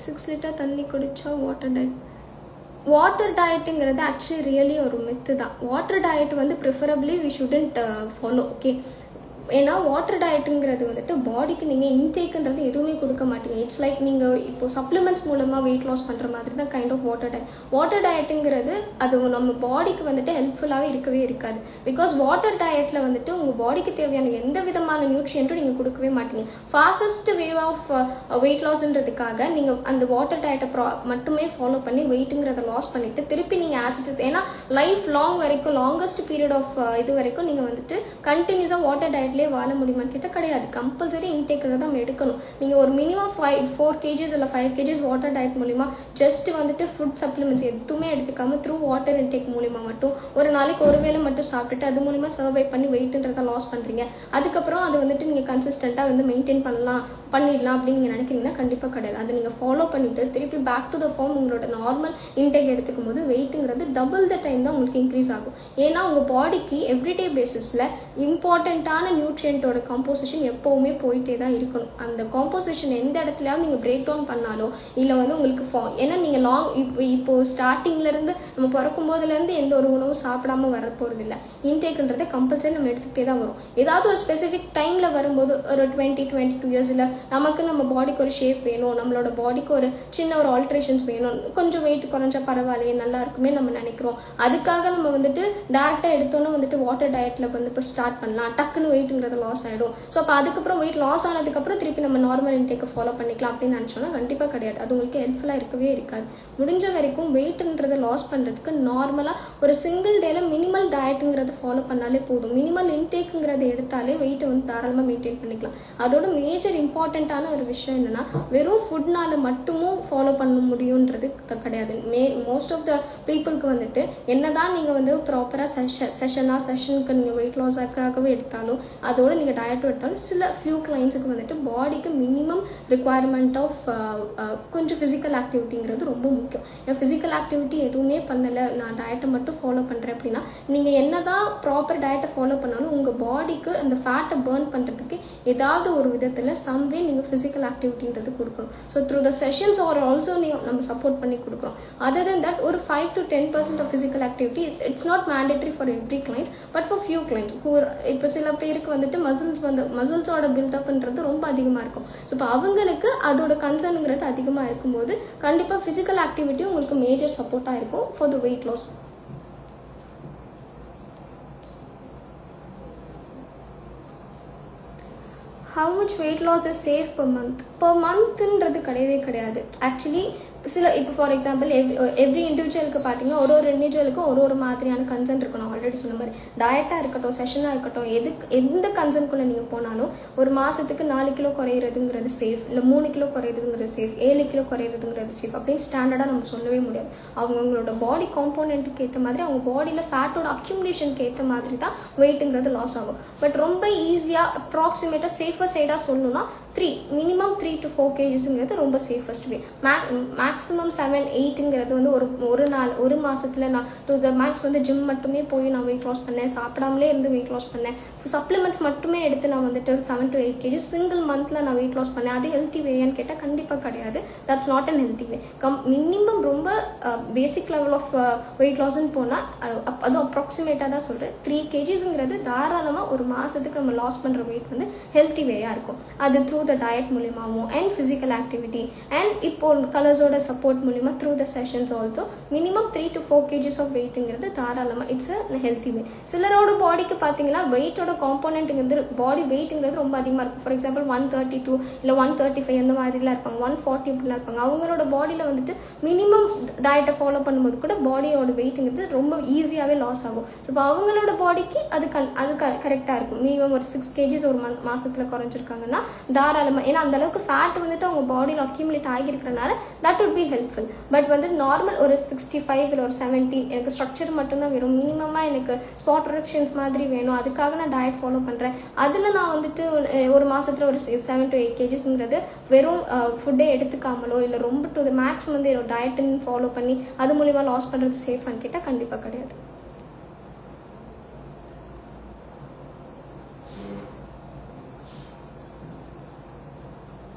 6 லிட்டர் தண்ணி குடித்தா வாட்டர் டயட்டுங்கிறது ஆக்சுவலி ரியலி ஒரு மித்து தான். வாட்டர் டயட் வந்து preferably we shouldn't follow. Okay, ஏன்னா வாட்டர் டயட்டுங்கிறது வந்துட்டு பாடிக்கு நீங்கள் இன்டேக்குன்றது எதுவுமே கொடுக்க மாட்டீங்க. இட்ஸ் லைக் நீங்கள் இப்போ சப்ளிமெண்ட்ஸ் மூலமாக வெயிட் லாஸ் பண்ணுற மாதிரி தான் கைண்ட் ஆஃப் வாட்டர் டயட்டுங்கிறது அது நம்ம பாடிக்கு வந்துட்டு ஹெல்ப்ஃபுல்லாகவே இருக்கவே இருக்காது. பிகாஸ் வாட்டர் டயட்டில் வந்துட்டு உங்கள் பாடிக்கு தேவையான எந்த விதமான நியூட்ரியன்ட்டும் நீங்கள் கொடுக்கவே மாட்டீங்க. ஃபாஸ்டஸ்ட் வே ஆஃப் வெயிட் லாஸ்ன்றதுக்காக நீங்கள் அந்த வாட்டர் டயட்டை மட்டுமே ஃபாலோ பண்ணி வெயிட்டுங்கிறத லாஸ் பண்ணிவிட்டு திருப்பி நீங்கள் ஆசிட்ஸ், ஏன்னா லைஃப் லாங் வரைக்கும், லாங்கஸ்ட் பீரியட் ஆஃப் இது வரைக்கும் நீங்கள் வந்துட்டு கண்டினியூஸாக வாட்டர் டயட் வாழ முடியுமான்னு கேட்டால் கிடையாது. கம்பல்சரி இன்டேக்கிறது நம்ம எடுக்கணும். நீங்கள் ஒரு மினிமம் 4 kgs இல்லை 5 kgs வாட்டர் டயட் மூலிமா ஜஸ்ட் வந்துட்டு ஃபுட் சப்ளிமெண்ட்ஸ் எதுவுமே எடுத்துக்காம த்ரூ வாட்டர் இன்டேக் மூலிமா மட்டும் ஒரு நாளைக்கு ஒரு வேளை மட்டும் சாப்பிட்டுட்டு அது மூலிமா சர்வை பண்ணி வெயிட்ன்றதை லாஸ் பண்ணுறீங்க. அதுக்கப்புறம் அது வந்துட்டு நீங்கள் கன்சிஸ்டண்ட்டாக வந்து மெயின்டைன் பண்ணிடலாம் அப்படின்னு நீங்கள் நினைக்கிறீங்கன்னா கண்டிப்பாக கிடையாது. அதை நீங்கள் ஃபாலோ பண்ணிவிட்டு திருப்பி பேக் டு த ஃபார்ம் உங்களோட நார்மல் இன்டேக் எடுத்துக்கும் போது வெயிட்டுங்கிறது டபுள் த டைம் தான் உங்களுக்கு இன்க்ரீஸ் ஆகும். ஏன்னா உங்கள் பாடிக்கு எவ்ரிடே பேசிஸில் இம்பார்ட்டண்ட்டான நியூட்ரியன்ட்டோட காம்போசிஷன் எப்போவுமே போயிட்டே தான் இருக்கணும். அந்த காம்போசிஷன் எந்த இடத்துலையாவது நீங்கள் பிரேக் டவுன் பண்ணாலோ இல்லை வந்து உங்களுக்கு ஏன்னா நீங்கள் இப்போது ஸ்டார்டிங்லேருந்து நம்ம பிறக்கும் போதுலேருந்து எந்த ஒரு உணவும் சாப்பிடாம வர போகிறது இல்லை. இன்டேக்குன்றதை கம்பல்சரி நம்ம எடுத்துக்கிட்டே தான் வரும். ஏதாவது ஒரு ஸ்பெசிஃபிக் டைமில் வரும்போது ஒரு 22 years இல்லை நமக்கு நம்ம பாடிக்கு ஒரு ஷேப் வேணும், நம்மளோட பாடிக்கு ஒரு சின்ன ஒரு ஆல்ட்ரேஷன்ஸ் வேணும், கொஞ்சம் வெயிட் குறைஞ்சா பரவாயில்லையே நல்லா இருக்குமே நம்ம நினைக்கிறோம். அதுக்காக நம்ம வந்துட்டு டேரெக்டாக எடுத்தோன்னே வந்துட்டு வாட்டர் டயட்டில் வந்து இப்போ ஸ்டார்ட் பண்ணலாம், டக்குன்னு வெயிட்டுங்கிறது லாஸ் ஆகிடும். ஸோ அப்போ அதுக்கப்புறம் வெயிட் லாஸ் ஆனதுக்கப்புறம் திருப்பி நம்ம நார்மல் இன்டேக்கை ஃபாலோ பண்ணிக்கலாம் அப்படின்னு நினச்சோன்னா கண்டிப்பாக கிடையாது. அது உங்களுக்கு ஹெல்ப்ஃபுல்லாக இருக்கவே இருக்காது. முடிஞ்ச வரைக்கும் வெயிட்ன்றதை லாஸ் பண்ணுறதுக்கு நார்மலாக ஒரு சிங்கிள் டேல மினிமல் டயட்டுங்கிறத ஃபாலோ பண்ணாலே போதும். மினிமல் இன்டேக்குங்கிறத எடுத்தாலே வெயிட்டை வந்து தாராளமாக மெயின்டைன் பண்ணிக்கலாம். அதோட மேஜர் இம்பார்ட்டண்ட்டான ஒரு விஷயம் என்னென்னா வெறும் ஃபுட்னால மட்டுமும் ஃபாலோ பண்ண முடியுன்றது கிடையாது. மோஸ்ட் ஆஃப் த பீப்புளுக்கு வந்துட்டு என்னதான் நீங்கள் வந்து ப்ராப்பராக செஷனுக்கு நீங்கள் வெயிட் லாஸாகவே எடுத்தாலும் அதோட நீங்கள் டயட்டும் எடுத்தாலும் சில ஃபியூ கிளைண்ட்ஸுக்கு வந்துட்டு பாடிக்கு மினிமம் ரிக்குவயர்மெண்ட் ஆஃப் கொஞ்சம் ஃபிசிக்கல் ஆக்டிவிட்டிங்கிறது ரொம்ப முக்கியம். ஏன்னா ஃபிசிக்கல் ஆக்டிவிட்டி எதுவுமே பண்ணலை, நான் டயட்டை மட்டும் ஃபாலோ பண்ணுறேன் அப்படின்னா நீங்கள் என்ன தான் ப்ராப்பர் டயட்டை ஃபாலோ பண்ணாலும் உங்கள் பாடிக்கு அந்த ஃபேட்டை பர்ன் பண்ணுறதுக்கு ஏதாவது ஒரு விதத்தில் சம்வே நீங்கள் ஃபிசிக்கல் ஆக்டிவிட்டின்றது கொடுக்கணும். So through the sessions are also நம்ம சப்போர்ட் பண்ணி கொடுக்குறோம். அதர் தென் தட் ஒரு 5 to 10% of physical activity it's not mandatory for every clients but for few clients. இப்போ சில பேருக்கு வந்துட்டு மசில்ஸோட பில்டப்ன்றது ரொம்ப அதிகமாக இருக்கும். ஸோ இப்போ அவங்களுக்கு அதோட கன்சர்னுங்கிறது அதிகமாக இருக்கும்போது கண்டிப்பாக ஃபிசிக்கல் ஆக்டிவிட்டி உங்களுக்கு மேஜர் சப்போர்ட்டாக இருக்கும் for the weight loss. how much weight loss is safe per monthன்றது கிடையவே கிடையாது. ஆக்சுவலி சில இப்போ ஃபார் எக்ஸாம்பிள் எவ்ரி இண்டிவிஜுவலுக்கு பார்த்தீங்கன்னா ஒரு இண்டிவிஜுவலுக்கும் ஒரு மாதிரியான கன்சர்ன் இருக்கணும். ஆல்ரெடி சொன்ன மாதிரி டயட்டாக இருக்கட்டும், செஷனாக இருக்கட்டும், எந்த கன்சர்னுக்குள்ளே நீங்கள் போனாலும் ஒரு மாதத்துக்கு 4 கிலோ குறையிறதுங்கிறது சேஃப், இல்லை 3 கிலோ குறையிறதுங்கிறது சேஃப், 7 கிலோ குறையிறதுங்கிறது சேஃப் அப்படின்னு ஸ்டாண்டர்டாக நம்ம சொல்லவே முடியாது. அவங்களோட பாடி காம்போனன்ட்டுக்கு ஏற்ற மாதிரி அவங்க பாடியில் ஃபேட்டோட அக்யூமுலேஷனுக்கு ஏற்ற மாதிரி தான் வெயிட்டுங்கிறது லாஸ் ஆகும். பட் ரொம்ப ஈஸியாக அப்ராக்சிமேட்டாக சேஃபர் சைடாக சொல்லணும்னா மினிமம் 3 to 4 kgsங்கிறது ரொம்ப சேஃபஸ்ட் வே. மேக்ஸிமம் 7-8ங்கிறது வந்து ஒரு மாதத்தில் நான் டு த மேக்ஸ் வந்து ஜிம் மட்டுமே போய் நான் வெயிட் லாஸ் பண்ணேன், சாப்பிடாமலே இருந்து வெயிட் லாஸ் பண்ணேன், சப்ளிமெண்ட்ஸ் மட்டுமே எடுத்து நான் வந்துட்டு 7 to 8 kg சிங்கிள் மந்தில் நான் வெயிட் லாஸ் பண்ணேன். அது ஹெல்த்தி வேன்னு கேட்டால் கண்டிப்பாக கிடையாது. That's not an healthy way. Minimum ரொம்ப பேசிக் லெவல் ஆஃப் வெயிட் லாஸ்ன்னு போனால் அதுவும் அப்ராக்சிமேட்டாக தான் சொல்கிறேன். 3 kgsங்கிறது தாராளமாக ஒரு மாதத்துக்கு நம்ம லாஸ் பண்ணுற வெயிட் வந்து ஹெல்த்தி வேயாக இருக்கும். அது த்ரூ த டயட் மூலியமாகவும் அண்ட் ஃபிசிக்கல் ஆக்டிவிட்டி அண்ட் இப்போ கலர்ஸோட சப்போர்ட் மூலிமா through the sessions also minimum 3 to 4 kgs of வெயிட்டுங்கிறது தாராளமாக இட்ஸ் அ ஹெல்த்தி வே. சிலரோட பாடிக்கு பார்த்தீங்கன்னா வெயிட்டோட காம்போனன்ட்டுங்கிறது பாடி வெயிட்டுங்கிறது ரொம்ப அதிகமாக இருக்கும். ஃபார் எக்ஸாம்பிள் 132 இல்லை 135 அந்த மாதிரிலாம் இருப்பாங்க, 140 இப்படிலாம் இருப்பாங்க. அவங்களோட பாடியில் வந்துட்டு மினிமம் டயட்டை ஃபாலோ பண்ணும்போது கூட பாடியோட வெயிட்டுங்கிறது ரொம்ப ஈஸியாகவே லாஸ் ஆகும். ஸோ இப்போ அவங்களோட பாடிக்கு அது கரெக்டாக இருக்கும். மினிமம் ஒரு 6 kgs ஒரு மாதத்தில் குறைஞ்சிருக்காங்கன்னா தாராளமாக, ஏன்னா அந்தளவுக்கு ஃபேட் வந்துட்டு அவங்க பாடியில் அக்யூமுலேட் ஆகியிருக்கிறனால that would be helpful. But வந்து நார்மல் ஒரு 65 இல்லை ஒரு 70 எனக்கு ஸ்ட்ரக்சர் மட்டும்தான் வேணும், மினிமமாக எனக்கு ஸ்பாட் ரிடக்ஷன்ஸ் மாதிரி வேணும், அதுக்காக நான் டயட் ஃபாலோ பண்ணுறேன், அதில் நான் வந்துட்டு ஒரு மாதத்தில் ஒரு 7 to 8 kgsங்கிறது வெறும் ஃபுட்டே எடுத்துக்காமலோ இல்லை ரொம்ப டு த மேக்ஸ் வந்து டயட்டுன்னு ஃபாலோ பண்ணி அது மூலிமா லாஸ் பண்ணுறது சேஃபான்னு கேட்டால் கண்டிப்பாக கிடையாது.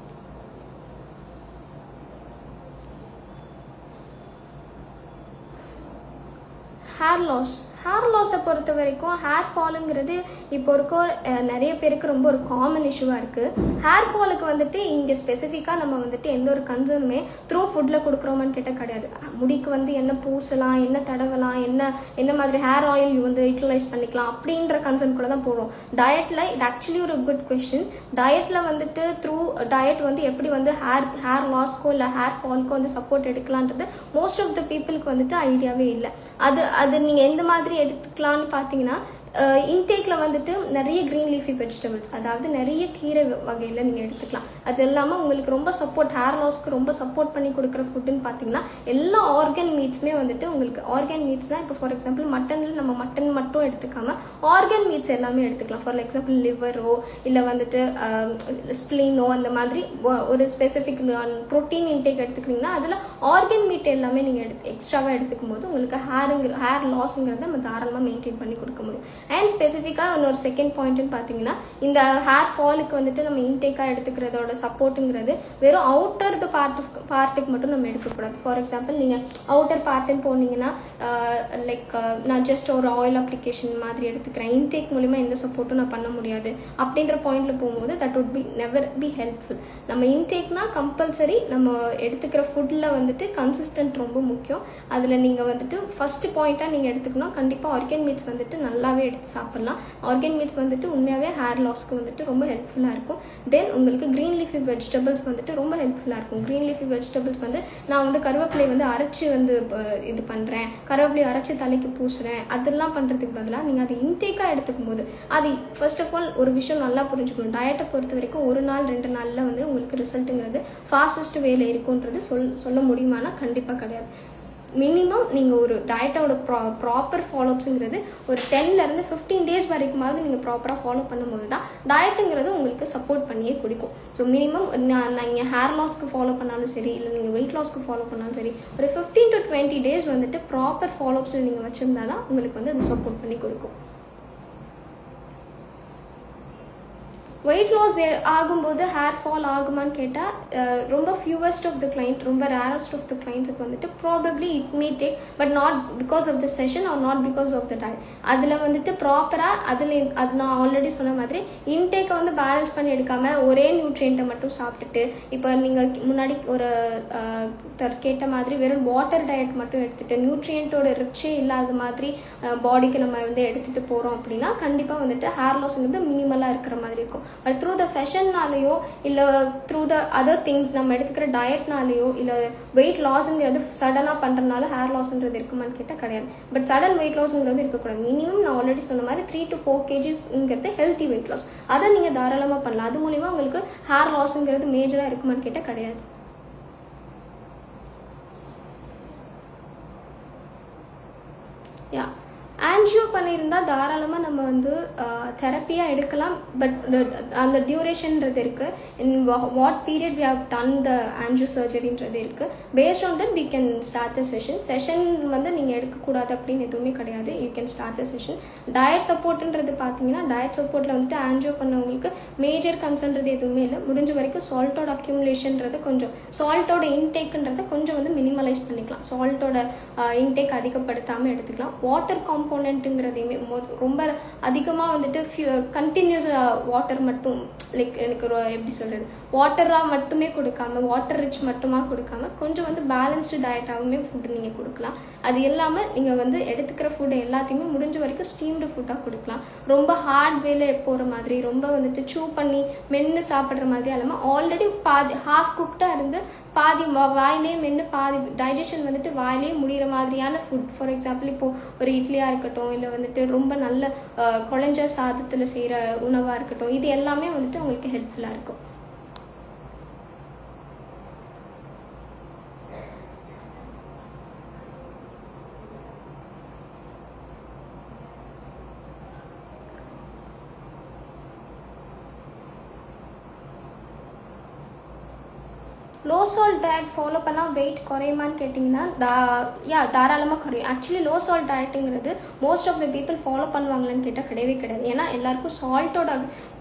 ஹேர் லாஸை பொறுத்த வரைக்கும் ஹேர் ஃபாலுங்கிறது இப்போ இருக்க நிறைய பேருக்கு ரொம்ப ஒரு காமன் இஷ்யூவாக இருக்குது. ஹேர் ஃபாலுக்கு வந்துட்டு இங்கே ஸ்பெசிஃபிக்காக நம்ம வந்துட்டு எந்த ஒரு கன்சர்னுமே த்ரூ ஃபுட்டில் கொடுக்குறோமான்னு கேட்டால் கிடையாது. முடிக்கு வந்து என்ன பூசலாம், என்ன தடவலாம், என்ன மாதிரி ஹேர் ஆயில் வந்து யூட்டிலைஸ் பண்ணிக்கலாம் அப்படின்ற கன்சர்ன் கூட தான் போடுறோம். டயட்டில் இது ஆக்சுவலி ஒரு குட் கொஷின். டயட்டில் வந்துட்டு த்ரூ டயட் வந்து எப்படி வந்து ஹேர் லாஸ்க்கோ இல்லை ஹேர் ஃபால்க்கோ வந்து சப்போர்ட் எடுக்கலான்றது மோஸ்ட் ஆஃப் த பீப்புளுக்கு வந்துட்டு ஐடியாவே இல்லை. அது நீங்கள் எந்த மாதிரி எடுத்துக்கலான்னு பார்த்தீங்கன்னா இன்டேக்கில் வந்துட்டு நிறைய க்ரீன் லீஃபி வெஜிடபிள்ஸ், அதாவது நிறைய கீரை வகையில் நீங்கள் எடுத்துக்கலாம். அது இல்லாமல் உங்களுக்கு ரொம்ப சப்போர்ட் ஹேர் லாஸ்க்கு ரொம்ப சப்போர்ட் பண்ணி கொடுக்குற ஃபுட்டுன்னு பார்த்தீங்கன்னா எல்லா ஆர்கன் மீட்ஸுமே வந்துட்டு உங்களுக்கு ஆர்கன் மீட்ஸ்னால் இப்போ ஃபார் எக்ஸாம்பிள் மட்டனில் நம்ம மட்டன் மட்டும் எடுத்துக்காமல் ஆர்கன் மீட்ஸ் எல்லாமே எடுத்துக்கலாம். ஃபார் எக்ஸாம்பிள் லிவரோ இல்லை வந்துட்டு ஸ்ப்ளீனோ அந்த மாதிரி ஒரு ஸ்பெசிஃபிக் ப்ரோட்டீன் இன்டேக் எடுத்துக்கிட்டிங்கன்னா அதில் ஆர்கன் மீட் எல்லாமே நீங்கள் எக்ஸ்ட்ராவாக எடுத்துக்கும் போது உங்களுக்கு ஹேர் லாஸுங்கிறத நம்ம தாராளமாக மெயின்டைன் பண்ணி கொடுக்க முடியும். அண்ட் ஸ்பெசிஃபிக்காக இன்னொரு செகண்ட் பாயிண்ட்னு பார்த்தீங்கன்னா இந்த ஹேர் ஃபாலுக்கு வந்துட்டு நம்ம இன்டேக்காக எடுத்துக்கிறதோட சப்போர்ட்டுங்கிறது வெறும் அவுட்டர் பார்ட்டுக்கு மட்டும் நம்ம எடுக்கக்கூடாது. ஃபார் எக்ஸாம்பிள் நீங்கள் அவுட்டர் பார்ட்டுன்னு போனீங்கன்னா லைக் நான் ஜஸ்ட் ஒரு ஆயில் அப்ளிகேஷன் மாதிரி எடுத்துக்கிறேன், இன்டேக் மூலிமா எந்த சப்போர்ட்டும் நான் பண்ண முடியாது அப்படின்ற பாயிண்டில் போகும்போது that would B never be helpful. நம்ம இன்டேக்னா கம்பல்சரி நம்ம எடுத்துக்கிற ஃபுட்டில் வந்துட்டு கன்சிஸ்டன்ட் ரொம்ப முக்கியம். அதில் நீங்கள் வந்துட்டு ஃபஸ்ட்டு பாயிண்ட்டாக நீங்கள் எடுத்துக்கணும், கண்டிப்பாக ஆர்கன் மீட்ஸ் வந்துட்டு நல்லாவே எடுத்து சாப்பிட்லாம். ஆர்கன் மீட்ஸ் வந்துட்டு உண்மையாகவே ஹேர் லாஸ்க்கு வந்துட்டு ரொம்ப ஹெல்ப்ஃபுல்லாக இருக்கும். தென் உங்களுக்கு க்ரீன் லீஃபி வெஜிடபிள்ஸ் வந்துட்டு ரொம்ப ஹெல்ப்ஃபுல்லாக இருக்கும். க்ரீன் லீஃபி வெஜிடபிள்ஸ் வந்து நான் வந்து கருவேப்பிலை வந்து அரைச்சி வந்து இது பண்ணுறேன், கருவேப்பிலை அரைச்சி தலைக்கு பூசுகிறேன், அதெல்லாம் பண்ணுறதுக்கு பதிலாக நீங்கள் அது இன்டேக்காக எடுத்துக்கும் போது அது ஃபர்ஸ்ட் ஆஃப் ஆல் ஒரு விஷயம் நல்லா புரிஞ்சுக்கணும். டயட்டை பொறுத்த வரைக்கும் 1 நாள் 2 நாளில் வந்து உங்களுக்கு ரிசல்ட்டுங்கிறது ஃபாஸ்டஸ்ட் வேலை இருக்குன்றது சொல்ல முடியுமானா கண்டிப்பாக கிடையாது. மினிமம் நீங்கள் ஒரு டயட்டோட ப்ராப்பர் ஃபாலோஅப்ஸுங்கிறது ஒரு 10லேருந்து 15 days வரைக்குமாவது நீங்கள் ப்ராப்பராக ஃபாலோ பண்ணும்போது தான் டயட்டுங்கிறது உங்களுக்கு சப்போர்ட் பண்ணியே கொடுக்கும். ஸோ மினிமம் நீங்கள் ஹேர் லாஸ்க்கு ஃபாலோ பண்ணாலும் சரி இல்லை நீங்கள் வெயிட் லாஸ்க்கு ஃபாலோ பண்ணாலும் சரி ஒரு 15 to 20 days வந்துட்டு ப்ராப்பர் ஃபாலோஅப்ஸில் நீங்கள் வச்சுருந்தா தான் உங்களுக்கு வந்து அது சப்போர்ட் பண்ணி கொடுக்கும். வெயிட் லாஸ் ஆகும்போது ஹேர் ஃபால் ஆகுமான்னு கேட்டால் ரொம்ப ஃபியூவஸ்ட் ஆஃப் த கிளைண்ட், ரொம்ப ரேரஸ்ட் ஆஃப் த கிளைண்ட்ஸுக்கு வந்துட்டு probably it may take, but not because of the session or not because of the diet. அதில் வந்துட்டு ப்ராப்பராக அது நான் ஆல்ரெடி சொன்ன மாதிரி இன்டேக்கை வந்து பேலன்ஸ் பண்ணி எடுக்காமல் ஒரே நியூட்ரியண்ட்டை மட்டும் சாப்பிட்டுட்டு இப்போ நீங்கள் முன்னாடி ஒரு கேட்ட மாதிரி வெறும் வாட்டர் டயட் மட்டும் எடுத்துகிட்டு நியூட்ரியண்ட்டோட ரிச்சே இல்லாத மாதிரி பாடிக்கு நம்ம வந்து எடுத்துகிட்டு போகிறோம் அப்படின்னா கண்டிப்பாக வந்துட்டு ஹேர் லாஸ்ங்கிறது மினிமலாக இருக்கிற மாதிரி இருக்கும். பட் த்ரூ த செஷன்னாலேயோ இல்லை த்ரூ த அதர் திங்ஸ் நம்ம எடுத்துக்கிற டயட்னாலேயோ இல்லை வெயிட் லாஸுங்கிறது சடனாக பண்ணுறதுனால ஹேர் லாஸ்ன்றது இருக்குமான்னு கேட்டால் கிடையாது. பட் சடன் வெயிட் லாஸ்ங்கிறது இருக்கக்கூடாது. மினிமம் நான் ஆல்ரெடி சொன்ன மாதிரி 3 to 4 kgsங்கிறது ஹெல்த்தி வெயிட் லாஸ். அதை நீங்கள் தாராளமாக பண்ணலாம். அது மூலிமா உங்களுக்கு ஹேர் லாஸுங்கிறது மேஜராக இருக்குமான்னு கேட்டால் கிடையாது. யா ஆன்ஜியோ பண்ணியிருந்தால் தாராளமாக நம்ம வந்து தெரப்பியாக எடுக்கலாம். பட் அந்த டியூரேஷன்ன்றது இருக்குது. In what period we have done the angio சர்ஜரின்றது இருக்குது. Based on that we can start the session வந்து நீங்கள் எடுக்கக்கூடாது அப்படின்னு எதுவுமே கிடையாது. You can start the session. Diet சப்போர்ட்டுன்றது பார்த்தீங்கன்னா டயட் சப்போர்ட்டில் வந்துட்டு ஆன்ஜியோ பண்ணவங்களுக்கு மேஜர் கன்சர்ன்றது எதுவுமே இல்லை. முடிஞ்ச வரைக்கும் சால்ட்டோட அக்யூமுலேஷன்றது கொஞ்சம், சால்ட்டோட இன்டேக்குன்றதை கொஞ்சம் வந்து மினிமலைஸ் பண்ணிக்கலாம். சால்ட்டோட இன்டேக் அதிகப்படுத்தாமல் எடுத்துக்கலாம். வாட்டர் காம்போனன்ட்டுங்கிறதையுமே ரொம்ப அதிகமாக வந்துட்டு கண்டினியூஸ் வாட்டர் மட்டும் லைக் எனக்கு எப்படி சொல்கிறது, வாட்டராக மட்டுமே கொடுக்காம, வாட்டர் ரிச் மட்டுமா கொடுக்காம கொஞ்சம் வந்து பேலன்ஸ்டு டயட்டாகவுமே ஃபுட்டு நீங்கள் கொடுக்கலாம். அது இல்லாமல் நீங்கள் வந்து எடுத்துக்கிற ஃபுட்டு எல்லாத்தையுமே முடிஞ்ச வரைக்கும் ஸ்டீம்டு ஃபுட்டாக கொடுக்கலாம். ரொம்ப ஹார்ட் வேல போகிற மாதிரி, ரொம்ப வந்துட்டு சூ பண்ணி மென்று சாப்பிட்ற மாதிரி இல்லாமல் ஆல்ரெடி பாதி ஹாஃப் குக்டாக இருந்து பாதி வாயிலே மென்று பாதி டைஜஷன் வந்துட்டு வாயிலே முடிகிற மாதிரியான ஃபுட். ஃபார் எக்ஸாம்பிள் இப்போது ஒரு இட்லியாக இருக்கட்டும், இல்லை வந்துட்டு ரொம்ப நல்ல குழஞ்ச சாதத்தில் செய்கிற உணவாக இருக்கட்டும், இது எல்லாமே வந்துட்டு உங்களுக்கு ஹெல்ப்ஃபுல்லாக இருக்கும். லோ சால்ட் டயட் ஃபாலோ பண்ணால் வெயிட் குறையுமான்னு கேட்டிங்கன்னா தாராளமாக குறையும். ஆக்சுவலி லோ சால்ட் டயட்டுங்கிறது most of the people follow பண்ணுவாங்களான்னு கேட்டால் கிடையவே கிடையாது. ஏன்னா எல்லாருக்கும் சால்ட்டோட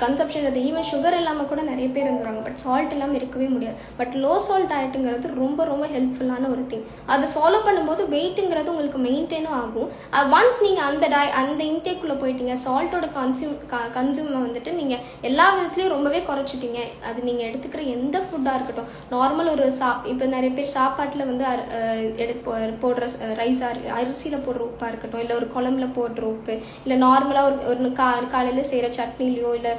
கன்சப்ஷன் இருக்குது. ஈவன் சுகர் இல்லாமல் கூட நிறைய பேர் இருந்துறாங்க. பட் சால்ட் இல்லாமல் இருக்கவே முடியாது. பட் லோ சால்ட் டயட்டுங்கிறது ரொம்ப ரொம்ப ஹெல்ப்ஃபுல்லான ஒரு திங். அதை ஃபாலோ பண்ணும்போது வெயிட்டுங்கிறது உங்களுக்கு மெயின்டைனும் ஆகும். ஒன்ஸ் நீங்கள் அந்த இன்டேக்குள்ளே போயிட்டீங்க, சால்ட்டோட கன்சியூமை வந்துட்டு நீங்கள் எல்லா விதத்துலேயும் ரொம்பவே குறைச்சிட்டீங்க. அது நீங்கள் எடுத்துக்கிற எந்த ஃபுட்டாக இருக்கட்டும், நார்மல் ஒரு இப்போ நிறைய பேர் சாப்பாட்டில் வந்து போடுற ரைஸ், அரிசியில் போடுற உப்பாக இருக்கட்டும், இல்லை ஒரு குழம்புல போடுற உப்பு, இல்லை நார்மலாக ஒரு காலையில் செய்கிற சட்னிலையோ இல்லை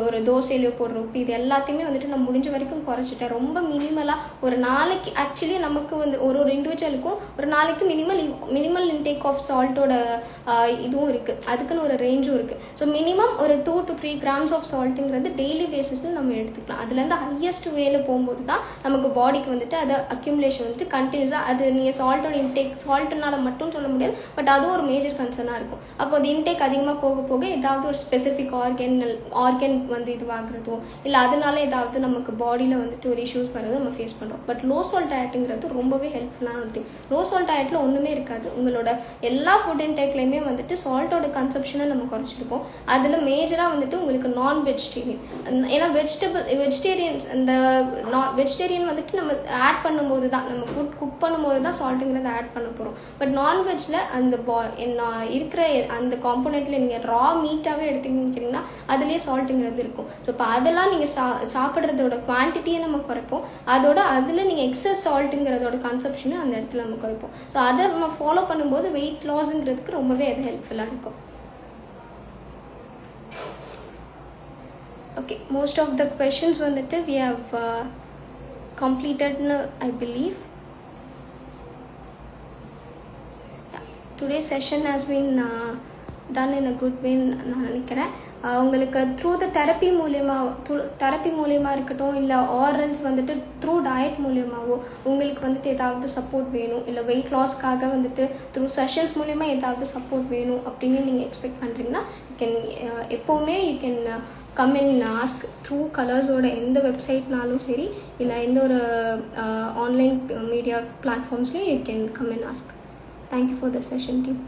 ஒரு தோசையிலையோ போடுற உப்பு, இது எல்லாத்தையுமே வந்துட்டு நான் முடிஞ்ச வரைக்கும் குறைச்சிட்டேன். ரொம்ப மினிமலாக ஒரு நாளைக்கு, ஆக்சுவலி நமக்கு வந்து ஒரு இண்டிவிஜுவலுக்கும் ஒரு நாளைக்கு மினிமல் இன்டேக் ஆஃப் சால்ட்டோட இதுவும் இருக்குது. அதுக்குன்னு ஒரு ரேஞ்சும் இருக்குது. ஸோ மினிமம் ஒரு 2 to 3 grams ஆஃப் சால்ட்டுங்கிறது டெய்லி பேசிஸில் நம்ம எடுத்துக்கலாம். அதுலேருந்து ஹையஸ்ட் வேல போகும்போது தான் நமக்கு பாடிக்கு வந்துட்டு அது அக்யூமுலேஷன் வந்துட்டு கண்டினியூஸாக, அது நீங்கள் சால்ட்டோட இன்டேக் சால்ட்டுனால மட்டும் சொல்ல முடியாது, பட் அதுவும் ஒரு மேஜர் கன்சர்னாக இருக்கும். அப்போ அது இன்டேக் அதிகமாக போக போக ஏதாவது ஒரு ஸ்பெசிஃபிக் ஆர்கன் வந்து இதுவாகிறதோ இல்லை அதனால ஏதாவது நமக்கு பாடியில் வந்துட்டு ஒரு இஷ்யூஸ் வரதோ நம்ம ஃபேஸ் பண்ணுறோம். பட் லோ சால்ட் டயட்டுங்கிறது ரொம்பவே ஹெல்ப்ஃபுல்லான ஒரு திங். லோ சால்ட் டயட்டில் ஒன்றுமே இருக்காது. உங்களோட எல்லா ஃபுட் இன்டேக்லையுமே வந்துட்டு சால்ட்டோட கன்சப்ஷனை நம்ம குறைச்சிருப்போம். அதில் மேஜராக வந்துட்டு உங்களுக்கு நான் வெஜிடேரியன், ஏன்னா வெஜிடேரியன்ஸ் அந்த வெஜிடேரியன் வந்துட்டு நம்ம ஆட் பண்ணும்போது தான், நம்ம ஃபுட் குக் பண்ணும்போது தான் சால்ட்டுங்கிறத ஆட் பண்ண போகிறோம். பட் நான்வெஜ்ஜில் அந்த இருக்கிற அந்த காம்போனெண்ட்டில் நீங்கள் ரா மீட்டாகவே எடுத்துக்கிட்டிங்கன்னா அதுலேயே சால்ட்டுங்கிறது இருக்கும். ஸோ இப்போ அதெல்லாம் நீங்கள் சாப்பிட்றதோட குவான்டிட்டியை நம்ம குறைப்போம். அதில் நீங்கள் எக்ஸஸ் சால்ட்டுங்கிறதோட கன்சப்ஷனை அந்த இடத்துல நம்ம குறைப்போம். ஸோ அதை நம்ம ஃபாலோ பண்ணும்போது வெயிட் லாஸுங்கிறதுக்கு ரொம்பவே அது ஹெல்ப்ஃபுல்லாக இருக்கும். Okay, most of the questions வந்துட்டு we have completed, I believe. Today's session has been done in a good way நான் நினைக்கிறேன். உங்களுக்கு த்ரூ த தெரப்பி மூலியமாக இருக்கட்டும், இல்லை ஆரல்ஸ் வந்துட்டு த்ரூ டயட் மூலியமாகவோ உங்களுக்கு வந்துட்டு ஏதாவது சப்போர்ட் வேணும், இல்லை வெயிட் லாஸ்க்காக வந்துட்டு த்ரூ செஷன்ஸ் மூலியமாக ஏதாவது சப்போர்ட் வேணும் அப்படின்னு நீங்கள் எக்ஸ்பெக்ட் பண்ணுறீங்கன்னா எப்போவுமே you can come and ask through கலர்ஸோட எந்த வெப்சைட்னாலும் சரி, இல்லை எந்த ஒரு ஆன்லைன் மீடியா பிளாட்ஃபார்ம்ஸ்லையும் you can come and ask. Thank you for the session team.